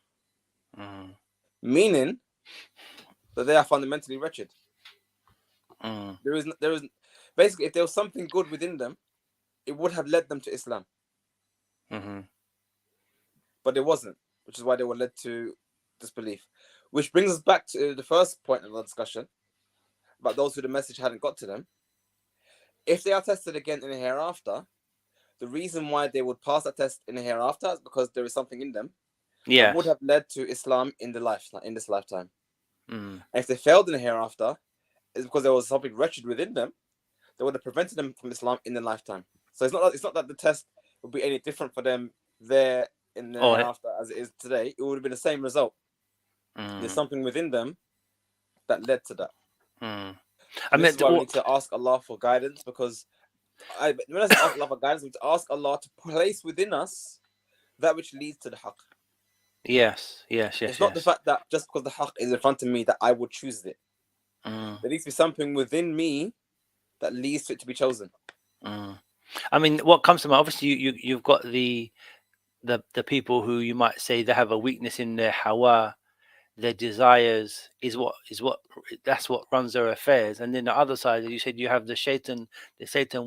meaning that they are fundamentally wretched. There is basically, if there was something good within them, it would have led them to Islam, but it wasn't, which is why they were led to disbelief. Which brings us back to the first point of the discussion about those who the message hadn't got to them. If they are tested again in the hereafter, the reason why they would pass that test in the hereafter is because there is something in them that would have led to Islam in this lifetime. And if they failed in the hereafter, it's because there was something wretched within them that would have prevented them from Islam in the lifetime. So it's not that the test would be any different for them there in the hereafter as it is today. It would have been the same result. There's something within them that led to that. This is why we need to ask Allah for guidance, because when I say ask Allah for guidance, we need to ask Allah to place within us that which leads to the haqq. Yes. It's not the fact that just because the haqq is in front of me that I would choose it. There needs to be something within me that leads to it to be chosen. I mean, what comes to mind, obviously you've got the people who you might say they have a weakness in their hawa, their desires is what that's what runs their affairs. And then the other side, as you said, you have the Satan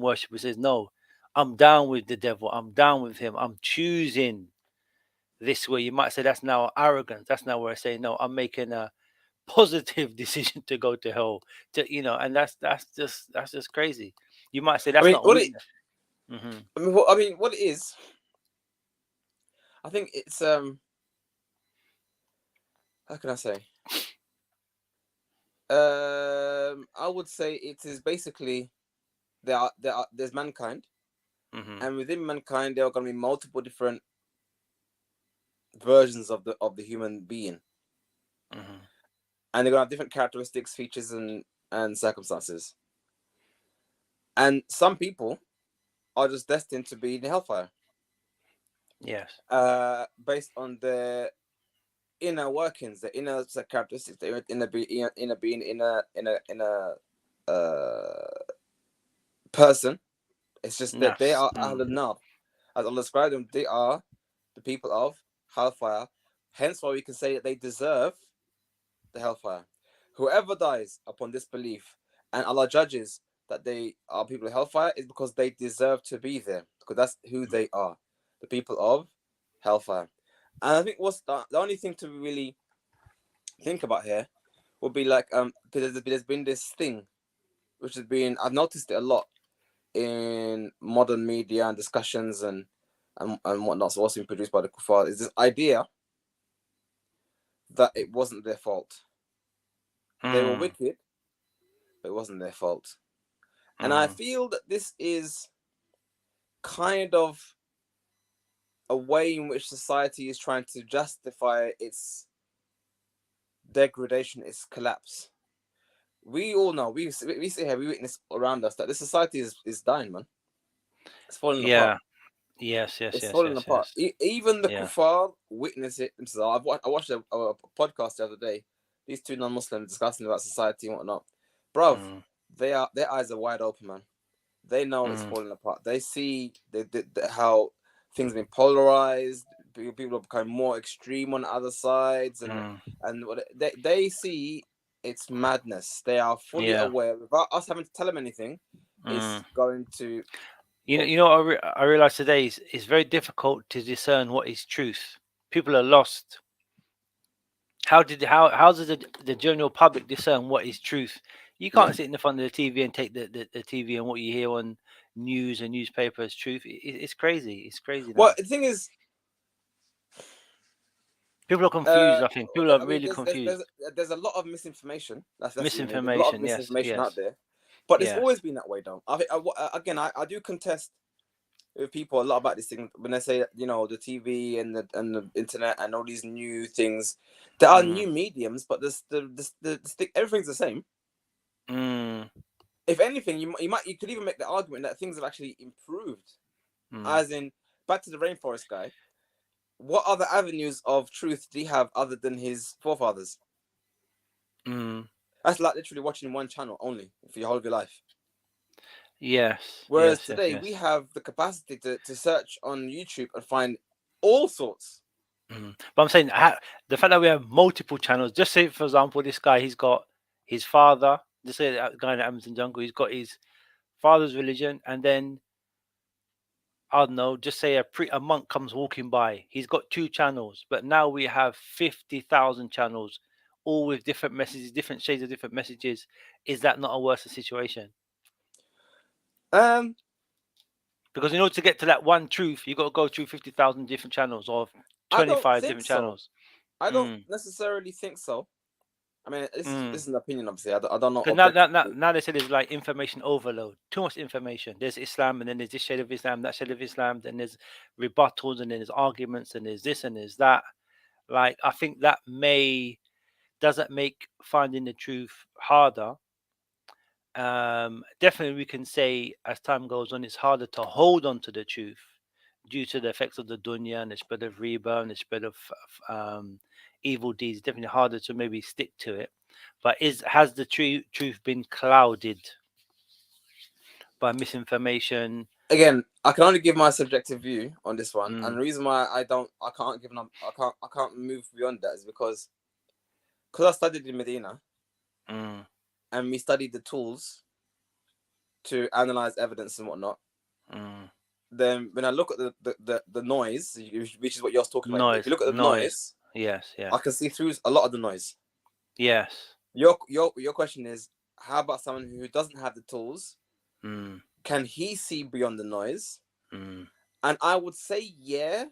worshipper who says, no, I'm down with the devil, I'm down with him, I'm choosing this way. You might say that's now arrogance. That's now where I say, no, I'm making a positive decision to go to hell. And that's just crazy. You might say that's not weakness. I mean, what it is, I think it's how can I say? I would say it is basically there's mankind, and within mankind there are going to be multiple different versions of the human being, and they're going to have different characteristics, features, and circumstances. And some people are just destined to be in the hellfire. Yes. Based on their inner workings, the inner characteristics, the inner being in a person. It's just that they are Ahlul Nar. As Allah described them, they are the people of hellfire. Hence why we can say that they deserve the hellfire. Whoever dies upon this belief and Allah judges that they are people of hellfire is because they deserve to be there, because that's who they are, the people of hellfire. And I think what's the only thing to really think about here would be like there's been this thing which has been, I've noticed it a lot in modern media and discussions and whatnot, so what's been produced by the kuffar, is this idea that it wasn't their fault. They were wicked, but it wasn't their fault. And I feel that this is kind of a way in which society is trying to justify its degradation, its collapse. We all know, we sit here, we witness around us that this society is dying, man. It's falling apart. Yes. It's falling apart. Even the kuffar witness it themselves. I watched a podcast the other day. These two non-Muslims discussing about society and whatnot. Bruv, their eyes are wide open, man. They know it's falling apart. They see how things have been polarized. People are becoming more extreme on other sides, and what they see, it's madness. They are fully aware, without us having to tell them anything. It's going to. You know what I realized today is it's very difficult to discern what is truth. People are lost. How does the general public discern what is truth? You can't sit in the front of the TV and take the TV and what you hear on news and newspaper as truth. It's crazy. It's crazy. Well, the thing is, people are confused. I think people are really confused. There's a lot of misinformation. That's misinformation. There's a lot of misinformation out there, but it's always been that way, though. I do contest with people a lot about this thing when they say, you know, the TV and the internet and all these new things. There are new mediums, but everything's the same. If anything, you could even make the argument that things have actually improved. As in, back to the rainforest guy. what other avenues of truth do he have other than his forefathers? That's like literally watching one channel only for your whole of your life. Yes. Whereas Yes. today Yes. we have the capacity to search on YouTube and find all sorts. But I'm saying the fact that we have multiple channels. Just say, for example, this guy, he's got his father. Just say that guy in the Amazon jungle, he's got his father's religion, and then I don't know. Just say a monk comes walking by. He's got two channels, but now we have 50,000 channels, all with different messages, different shades of different messages. Is that not a worse situation? Because in order to get to that one truth, you got to go through 50,000 different channels or I don't 25 think different so. channels. I don't necessarily think so. I mean, this is an opinion, obviously. I don't know. Because now they say there's like information overload, too much information. There's Islam, and then there's this shade of Islam, that shade of Islam. Then there's rebuttals, and then there's arguments, and there's this and there's that. Like I think that doesn't make finding the truth harder. Definitely, we can say as time goes on, it's harder to hold on to the truth due to the effects of the dunya and the spread of riba and the spread of evil deeds. It's definitely harder to maybe stick to it. But has the truth been clouded by misinformation? Again, I can only give my subjective view on this one, and the reason why I can't move beyond that is because I studied in Medina, and we studied the tools to analyze evidence and whatnot. Then when I look at the noise, which is what you're talking about, if you look at the noise, yes, I can see through a lot of the noise. Yes. Your question is, how about someone who doesn't have the tools? Can he see beyond the noise? And I would say yeah,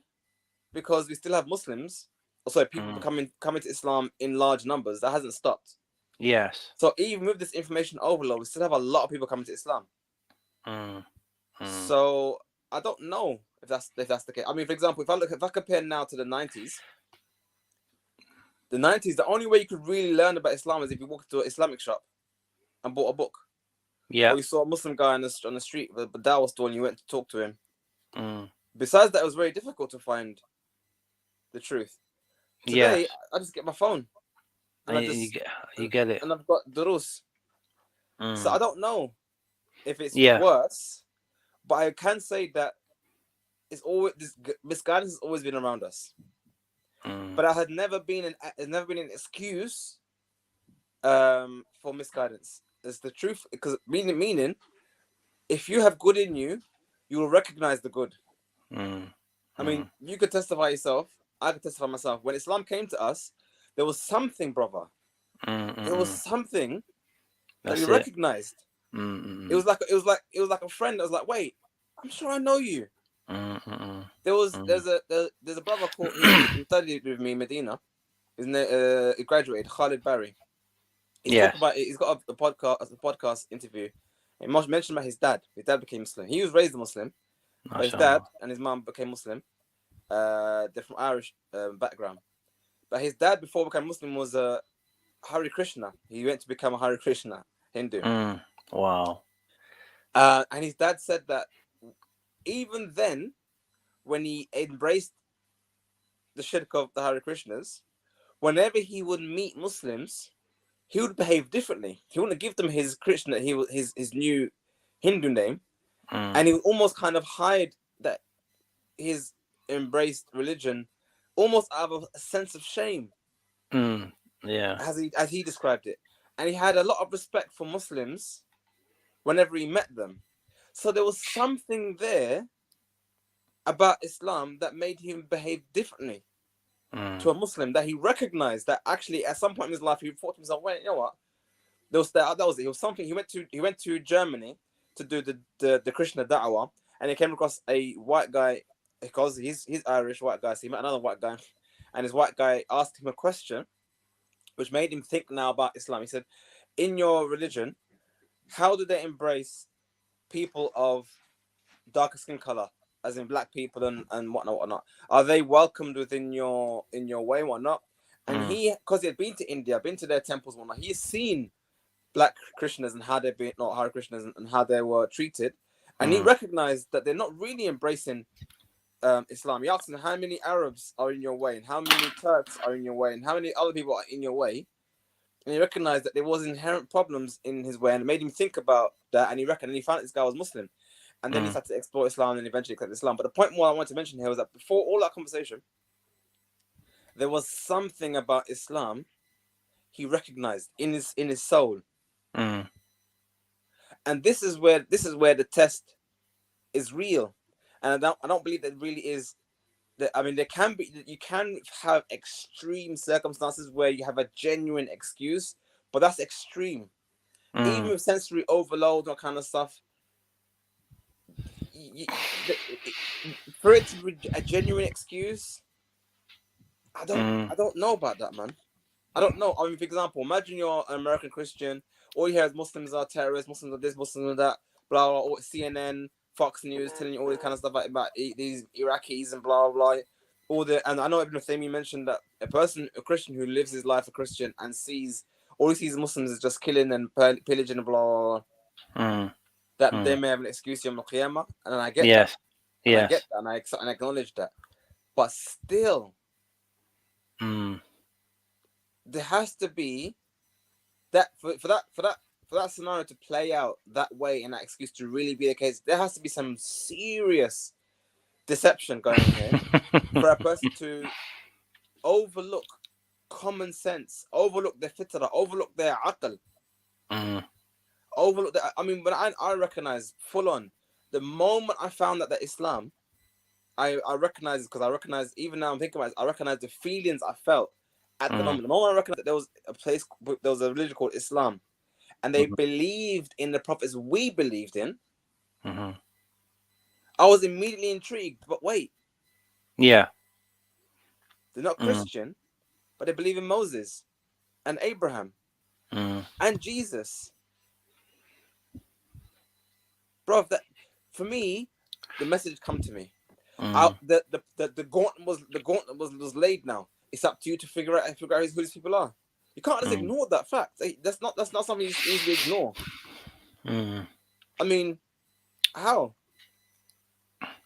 because we still have Muslims, also people coming to Islam in large numbers. That hasn't stopped. Yes. So even with this information overload, we still have a lot of people coming to Islam. So I don't know if that's the case. I mean, for example, if I compare now to the 90s, the only way you could really learn about Islam is if you walked to an Islamic shop and bought a book. Yeah. Or you saw a Muslim guy on the street with a dawah store and you went to talk to him. Besides that, it was very difficult to find the truth. Today, I just get my phone and you get it, and I've got durus. So I don't know if it's Yeah. worse, but I can say that it's always this misguidance has always been around us. But it has never been an excuse for misguidance. It's the truth, because meaning if you have good in you, you will recognize the good. I mean, you could testify yourself. I could testify myself. When Islam came to us, there was something, brother. There was something that we recognized. It was like a friend that was like, wait, I'm sure I know you. There's a brother called he studied with me in Medina. He graduated, Khalid Barry. He's talked about it. He's got a podcast interview. He mentioned about his dad. His dad became Muslim. He was raised a Muslim, but his dad and his mum became Muslim. They're from Irish background. But his dad, before becoming Muslim, was a Hare Krishna. He went to become a Hare Krishna Hindu. Wow. And his dad said that even then, when he embraced the shirk of the Hare Krishnas, whenever he would meet Muslims, he would behave differently. He wouldn't give them his Krishna, his new Hindu name, and he would almost kind of hide that his embraced religion, almost out of a sense of shame. Yeah. As he described it, and he had a lot of respect for Muslims whenever he met them. So there was something there about Islam that made him behave differently to a Muslim, that he recognized that actually at some point in his life he thought to himself, wait, you know what? That was it. It was something. He went to Germany to do the Krishna da'wah, and he came across a white guy, because he's Irish white guy. So he met another white guy, and his white guy asked him a question, which made him think now about Islam. He said, in your religion, how do they embrace people of darker skin color, as in black people and whatnot? Are they welcomed within your way, whatnot? And he, because he had been to India, been to their temples, whatnot, he's seen black Krishnas and how they've been, not Hare Krishnas, and how they were treated, and he recognized that they're not really embracing Islam. You ask them how many Arabs are in your way, and how many Turks are in your way, and how many other people are in your way, and he recognized that there was inherent problems in his way, and it made him think about that. And he found that this guy was Muslim, and then he started to explore Islam, and eventually accepted Islam. But the point more I want to mention here was that before all that conversation, there was something about Islam he recognized in his soul, and this is where the test is real. And I don't believe that really is. I mean, you can have extreme circumstances where you have a genuine excuse, but that's extreme. Even with sensory overload or kind of stuff, for it to be a genuine excuse, I don't know about that, man. I don't know. I mean, for example, imagine you're an American Christian. All you hear is Muslims are terrorists, Muslims are this, Muslims are that, blah, blah, blah. CNN, Fox News telling you all this kind of stuff about these Iraqis and blah, blah, blah. And I know Ibn Taymiyyah mentioned that a Christian who lives his life a Christian and all he sees Muslims is just killing and pillaging and blah, blah, blah. That they may have an excuse Yawm al-Qiyamah, and I get that. And I get that, and I acknowledge that. But still, there has to be that for that scenario to play out that way and that excuse to really be the case. There has to be some serious deception going on here for a person to overlook common sense, overlook their fitrah, overlook their aql, overlook that. I mean, when I recognize full on the moment I found that Islam, I recognize it, because I recognize, even now I'm thinking about it, I recognize the feelings I felt at the moment. The moment I recognized that there was a religion called Islam, and they believed in the prophets we believed in, I was immediately intrigued. But wait, they're not Christian, but they believe in Moses and Abraham and Jesus. Bro, that for me, the message come to me. The gauntlet was laid now. It's up to you to figure out who these people are. You can't just ignore that fact. That's not something you easily ignore. I mean, how?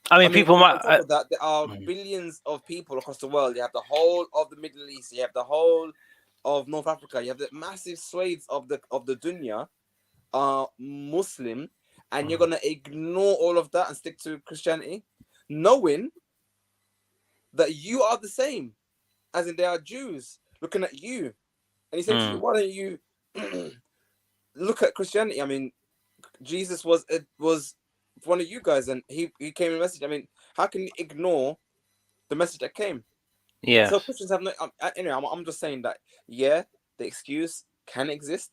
I mean, people might. On top of that, there are billions of people across the world. You have the whole of the Middle East. You have the whole of North Africa. You have the massive swathes of the dunya are Muslim, and you're gonna ignore all of that and stick to Christianity, knowing that you are the same, as in they are Jews looking at you, and he said to you, why don't you look at Christianity? I mean, Jesus was one of you guys, and he came in a message. I mean, how can you ignore the message that came? Yeah. So Christians have no. Anyway, I'm just saying that the excuse can exist,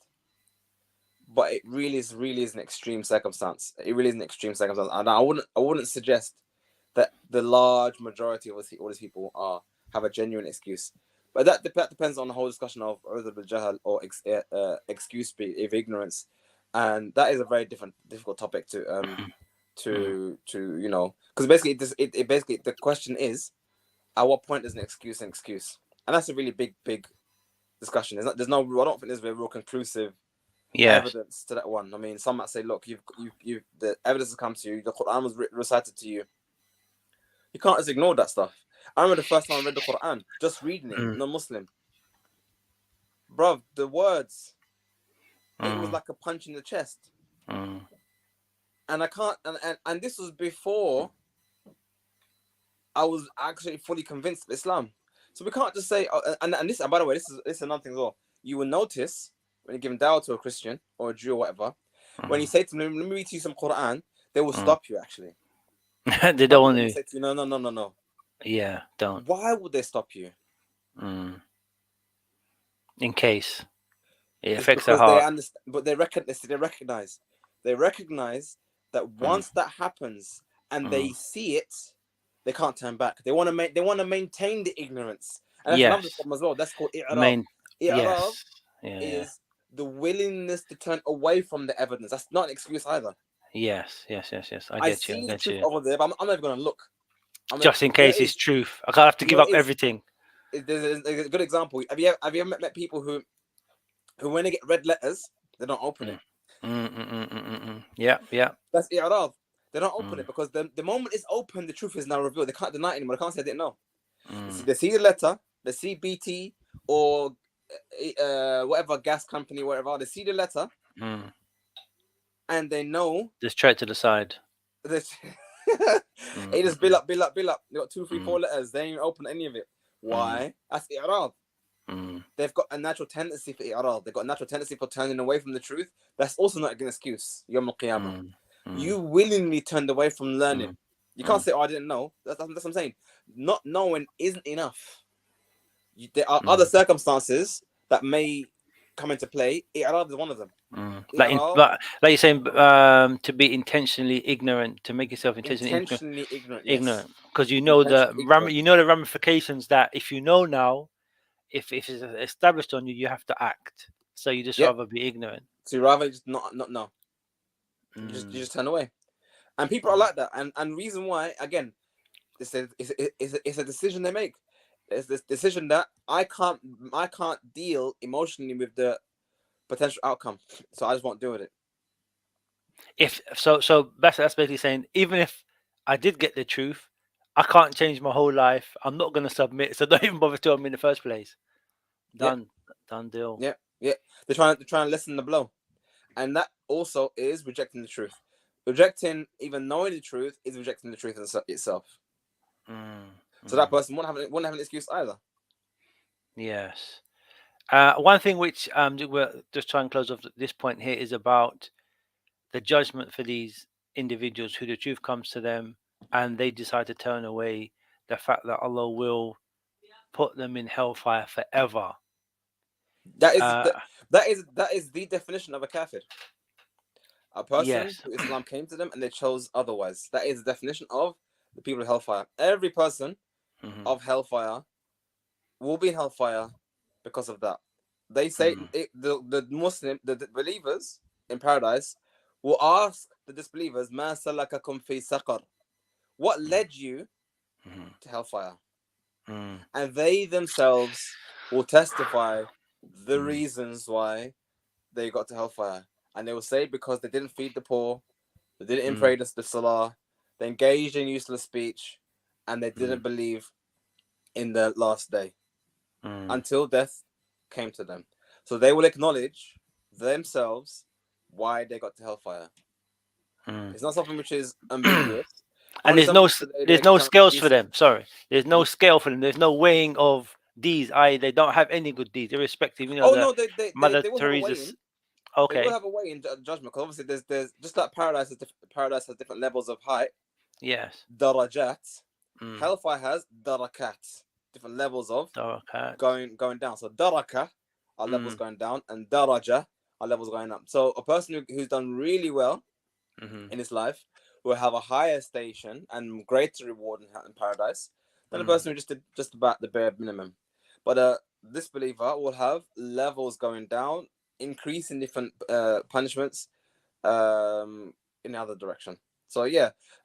but it really is an extreme circumstance. It really is an extreme circumstance, and I wouldn't suggest that the large majority of all these people have a genuine excuse. But that depends on the whole discussion of either bil-jahl or excuse of ignorance, and that is a very difficult topic to because basically the question is, at what point is an excuse, and that's a really big discussion. I don't think there's a real conclusive evidence to that one. I mean, some might say, look, you've the evidence has come to you, the Quran was recited to you. You can't just ignore that stuff. I remember the first time I read the Quran, just reading it, non-Muslim. Bro, the words, it was like a punch in the chest. And I can't, and this was before I was actually fully convinced of Islam. So we can't just say, and this, and by the way, this is another thing as well. You will notice when you're giving dawah to a Christian or a Jew or whatever, when you say to them, let me read to you some Quran, they will stop you actually. They don't want to say to you, no. Yeah, don't. Why would they stop you? In case it It's affects their because heart. they understand, but they recognize that once that happens and they see it, they can't turn back. They want to maintain the ignorance, and that's another problem as well. That's called i'rab. I'rab is the willingness to turn away from the evidence. That's not an excuse either. Yes. I see the truth over there, but I'm never going to look. Just in case it's truth, I can't have to give up everything. There's a good example. Have you ever met people who when they get red letters, they don't open it? Yeah. That's i'rab. They don't open it because the moment it's open, the truth is now revealed. They can't deny it anymore. They can't say they didn't know. They see the letter, they see BT or whatever gas company, whatever. They see the letter, and they know just straight to the side. that it just bill up. They got 2, 3, 4 letters. They ain't open any of it. Why? That's i'rad. They've got a natural tendency for i'rad. They've got a natural tendency for turning away from the truth. That's also not an excuse. Yawm al-Qiyamah. You willingly turned away from learning. You can't say, "Oh, I didn't know." That's what I'm saying. Not knowing isn't enough. There are other circumstances that may come into play. I'rad is one of them. Like you're saying, to be intentionally ignorant, to make yourself intentionally ignorant, because you know the ramifications that if you know now, if it's established on you, you have to act. So you just rather be ignorant. So you rather just not know. You just turn away, and people are like that. And reason why, again, it's a decision they make. It's this decision that I can't deal emotionally with the potential outcome, so I just won't deal with it. If so that's basically saying, even if I did get the truth, I can't change my whole life. I'm not going to submit, so don't even bother telling me in the first place. Done deal. Yeah. They're trying to lessen the blow, and that also is rejecting the truth. Rejecting even knowing the truth is rejecting the truth itself. So that person won't have an excuse either. Yes. One thing which we're just trying to close off this point here is about the judgment for these individuals who the truth comes to them and they decide to turn away. The fact that Allah will put them in hellfire forever. That is the definition of a kafir. A person who Islam came to them and they chose otherwise. That is the definition of the people of hellfire. Every person of hellfire will be in hellfire because of that. They say the Muslim, the believers in paradise will ask the disbelievers, "Ma salakakum fi saqar?" What led you to hellfire? And they themselves will testify the reasons why they got to hellfire. And they will say because they didn't feed the poor, they didn't pray the salah, they engaged in useless speech, and they didn't believe in the last day until death came to them. So they will acknowledge themselves why they got to hellfire. It's not something which is ambiguous. And there's no scales for them. Sorry, there's no scale for them. There's no weighing of deeds. They don't have any good deeds, irrespective. They will Teresa's. Okay. They will have a way in judgment, because obviously there's just like paradise has different levels of height. Yes. Darajat. Hellfire has darakat, different levels of going down. So daraka are levels going down, and daraja are levels going up. So a person who's done really well in his life will have a higher station and greater reward in paradise than a person who just did just about the bare minimum. But this believer will have levels going down, increasing different punishments in the other direction. So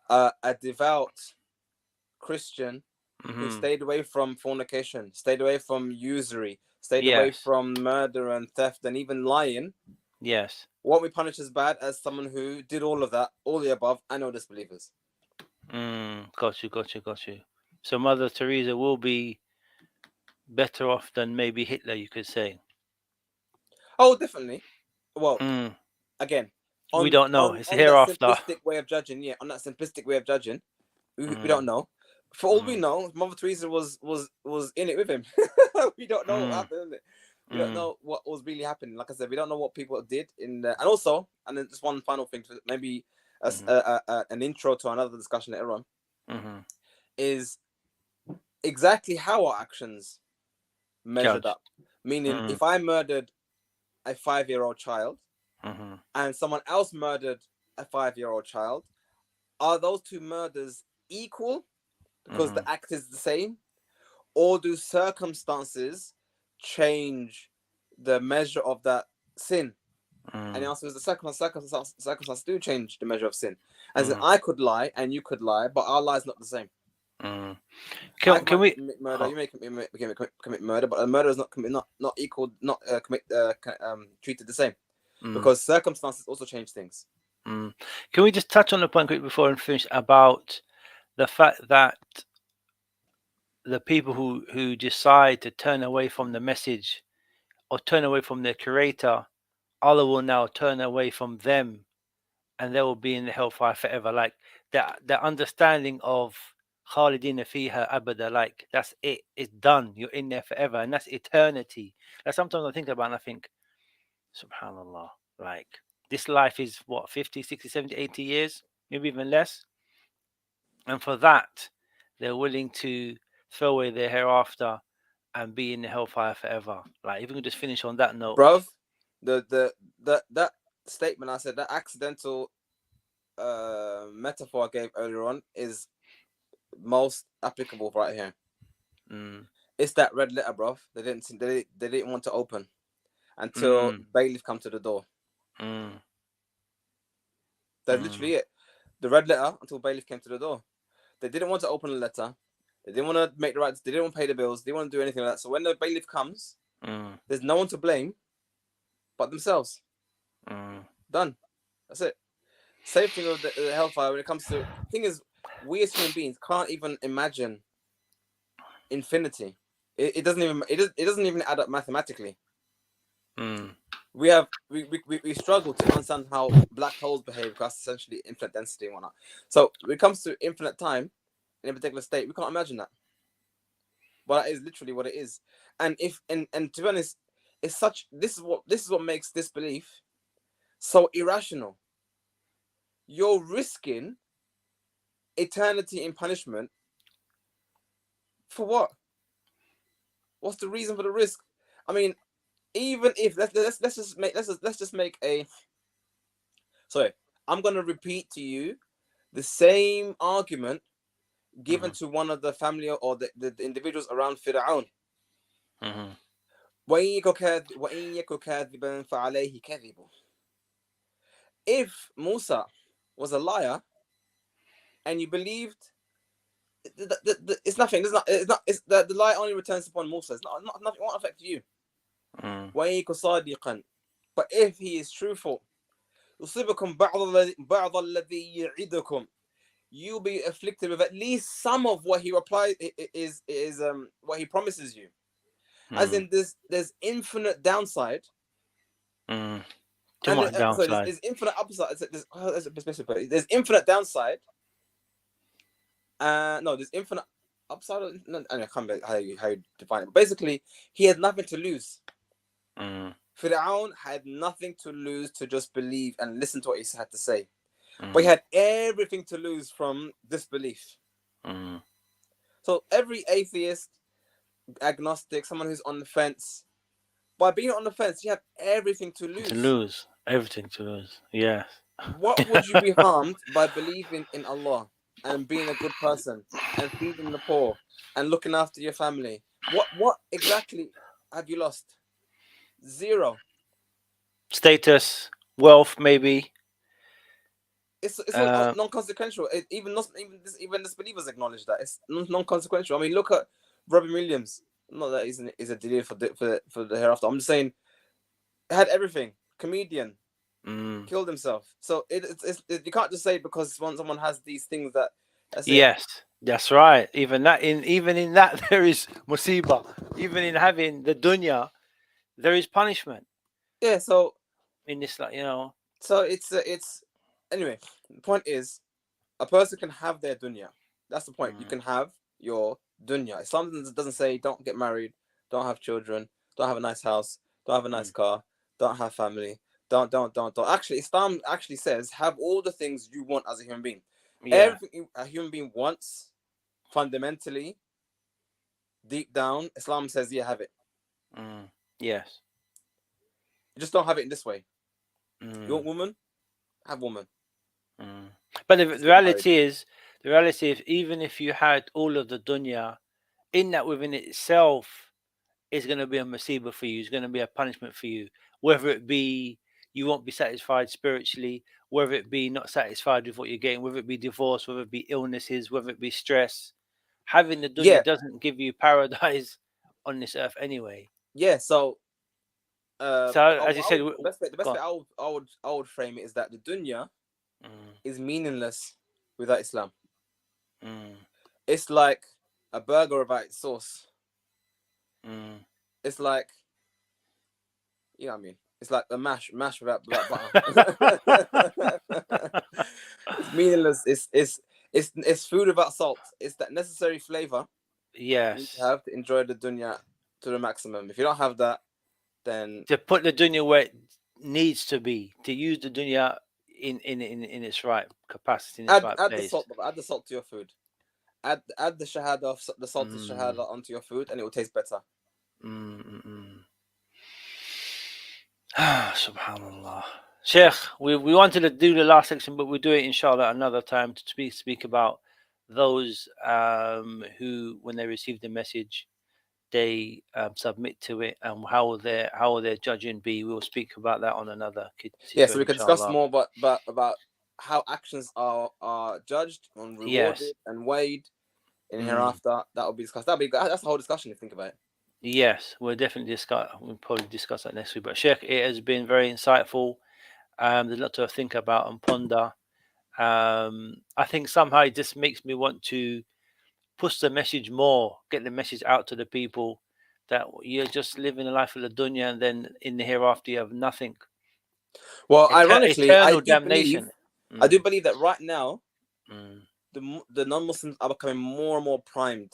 a devout Christian who stayed away from fornication, stayed away from usury, stayed away from murder and theft and even lying, won't be punished as bad as someone who did all of that, all the above, and all disbelievers. Got you. So Mother Teresa will be better off than maybe Hitler, you could say. Oh, definitely. Well, again, we don't know. It's on hereafter. That simplistic way of judging, on that simplistic way of judging, we don't know. For all we know, Mother Teresa was in it with him. We don't know what happened. We don't know what was really happening. Like I said, we don't know what people did in there. And also, and then just one final thing, maybe an intro to another discussion later on, is exactly how our actions measured up. Meaning, if I murdered a 5-year-old child and someone else murdered a 5-year-old child, are those two murders equal because the act is the same? Or do circumstances change the measure of that sin? And the answer is the circumstances do change the measure of sin. As in, I could lie and you could lie, but our lie is not the same. Can we commit murder? You may commit murder, but a murder is not equal, treated the same, because circumstances also change things. Mm. Can we just touch on the point quick before I finish about the fact that the people who decide to turn away from the message or turn away from their creator, Allah will now turn away from them and they will be in the hellfire forever. Like the understanding of Khalidina fiha abada, like that's it, it's done, you're in there forever, and that's eternity. Like sometimes I think about it and I think, subhanallah, like this life is what, 50, 60, 70, 80 years, maybe even less. And for that, they're willing to throw away their hereafter and be in the hellfire forever. Like if we can just finish on that note. Bruv, that statement I said, that accidental metaphor I gave earlier on is most applicable right here. Mm, It's that red letter, bruv. They didn't want to open until bailiff come to the door. mm, That's mm, literally it. The red letter until bailiff came to the door. They didn't want to open the letter. They didn't want to make the right. They didn't want to pay the bills. They didn't want to do anything like that. So when the bailiff comes, mm, there's no one to blame but themselves. mm. Done. That's it. Same thing with the hellfire. When it comes to, the thing is, we as human beings can't even imagine infinity. It doesn't even it doesn't even add up mathematically. Mm. We struggle to understand how black holes behave because essentially infinite density and whatnot. So when it comes to infinite time in a particular state, we can't imagine that. But that is literally what it is. And if and to be honest, it's such this is what makes disbelief so irrational. You're risking eternity in punishment for what? What's the reason for the risk? I mean, even if let's just make a sorry. I'm gonna repeat to you the same argument given Mhm, to one of the family or the individuals around Fir'aun. mhm, وَإِن يَكُ كَاذِبًا فَعَلَيْهِ كَذِبُهُ. If Musa was a liar and you believed it's nothing, it's the lie only returns upon Musa. It's not nothing, it won't affect you. mm. وَإِن يَكُ صَادِقًا. But if he is truthful, يُصِيبُكُم بَعْضَ الَّذِي يَعِدُكُم. You'll be afflicted with at least some of what he replies is what he promises you. As Mm. in, there's infinite downside, Mm. Too and much sorry, downside. there's infinite upside. There's infinite downside. No, there's infinite upside. No, I can't remember how you define it. But basically, he had nothing to lose. Mm. Fir'aun had nothing to lose to just believe and listen to what he had to say. But he Mm. had everything to lose from disbelief. Mm. So every atheist, agnostic, someone who's on the fence, by being on the fence, you have everything to To lose. lose. Everything to lose. Yes. What would you be harmed by believing in Allah and being a good person and feeding the poor and looking after your family? What exactly have you lost? Zero. Status, wealth, maybe. It's all Uh, non-consequential. Even disbelievers acknowledge that it's non-consequential. I mean, look at Robbie Williams. Not that he's a delay for the hereafter. I'm just saying, had everything. Comedian, mm. killed himself. So you can't just say because someone has these things that's it. Yes, that's right. Even in that there is musiba. Even in having the dunya, there is punishment Yeah. So in this. Like. it's anyway. The point is, a person can have their dunya. That's the point. You Mm. can have your dunya. Islam doesn't say don't get married, don't have children, don't have a nice house, don't have a nice Mm. car, don't have family, don't. Actually, Islam actually says have all the things you want as a human being. Yeah. Everything a human being wants, fundamentally, deep down, Islam says yeah, have it. Mm. Yes. You just don't have it in this way. You Mm. want woman, have woman. Mm. But the Just get married. reality is, even if you had all of the dunya, in that within itself is going to be a musiba for you. It's going to be a punishment for you. Whether it be you won't be satisfied spiritually, whether it be not satisfied with what you're getting, whether it be divorce, whether it be illnesses, whether it be stress. Having the dunya Yeah, doesn't give you paradise on this earth anyway. yeah. So So as you said, the best way go on. I would frame it is that the dunya Mm, is meaningless without Islam. mm, It's like a burger without its sauce. mm. It's like, you know what I mean. It's like a mash without butter. It's meaningless. It's food without salt. It's that necessary flavor you need to Yes. have to enjoy the dunya to the maximum. If you don't have that, then To put the dunya where it needs to be, to use the dunya in its right capacity, in its right add the place. salt, brother. Add the salt to your food. Add the shahada, the salted Mm, shahada onto your food, and it will taste better. mm, mm, mm. Subhanallah. Sheikh, we wanted to do the last section, but we'll do it inshallah another time to speak about those who, when they receive the message, they submit to it, and how will their judging be. We'll speak about that on another Yeah, so we situation, can discuss inshallah. more about how actions are judged and Yes. rewarded and weighed in Mm. hereafter. That will be discussed. That's the whole discussion if you think about it. Yes, we'll probably discuss that next week. But Sheikh, it has been very insightful. There's a lot to think about and ponder. I think somehow it just makes me want to push the message more, get the message out to the people that you're just living a life of the dunya, and then in the hereafter you have nothing. Well, ironically, Eternal damnation. I do Mm, believe that right now mm, the non-Muslims are becoming more and more primed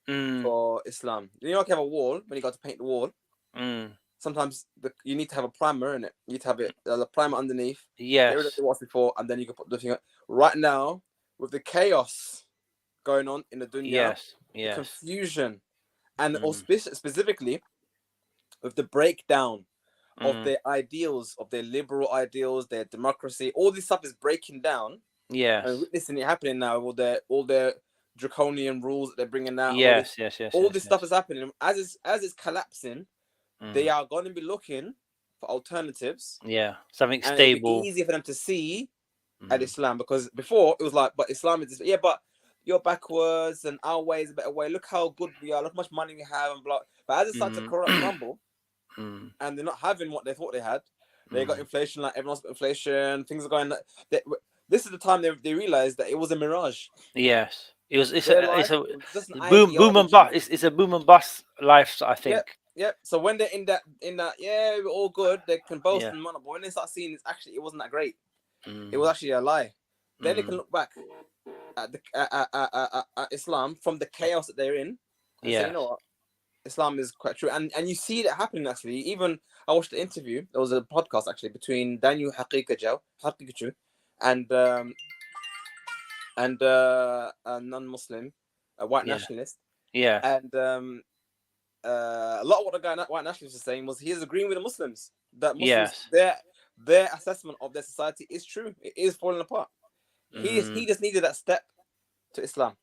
mm, for Islam. You know, like you have a wall when you got to paint the wall. mm. Sometimes you need to have a primer in it. You need to have it a primer underneath. Get rid of Yes, the what's before, and then you can put the thing. Right now, with the chaos going on in the dunya, yes, the yes. confusion, and Mm, specifically with the breakdown of mm. their ideals, of their liberal ideals, their democracy, all this stuff is breaking down, and Yes, witnessing it happening now. All their draconian rules that they're bringing out, and yes, yes, yes, all yes, this stuff yes. is happening. As it's collapsing, they Mm. are going to be looking for alternatives, Yeah, something and it'll be stable. easier for them to see at Mm, Islam, because before it was like, but Islam is this, yeah, but you're backwards and our way is a better way. Look how good we are. Look how much money we have and blah. But as it started to mm, crumble, mm, and they're not having what they thought they had, they got mm. inflation like everyone's got inflation. Things are going. They, this is the time they realized that it was a mirage. Yes, it was. Their It's life a was just an boom and bust. ideology. It's a boom and bust life, I Yep, think. yep. So when they're in that, yeah, we're all good. They can boast Yeah. and whatnot. But when they start seeing it's actually it wasn't that great. It was Mm, actually a lie. Then they can mm. look back at the at Islam from the chaos that they're in and say, you know Yes. what, Islam is quite true. And you see that happening actually. Even I watched the interview. There was a podcast actually between Daniel Haqiqatu and a non-Muslim, a white Yeah. nationalist, Yes. and a lot of what the guy white nationalist was saying was he is agreeing with the Muslims that Muslims Yes. their assessment of their society is true. It is falling apart. He Mm, just needed that step to Islam.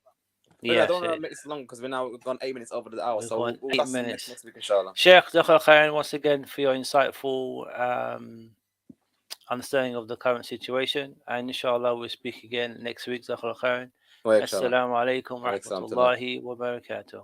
But anyway, I yes. don't want to make this long because we've gone 8 minutes over the hour. We've So gone we'll eight discuss this next minutes. next week, inshallah. Sheikh Jazakallah Khairan once again for your insightful understanding of the current situation. And inshallah, we'll speak again next week. Jazakallah Khairan. Wa inshallah. Assalamu alaikum Wa wa alaikum salam. rahmatullahi wa barakatuh.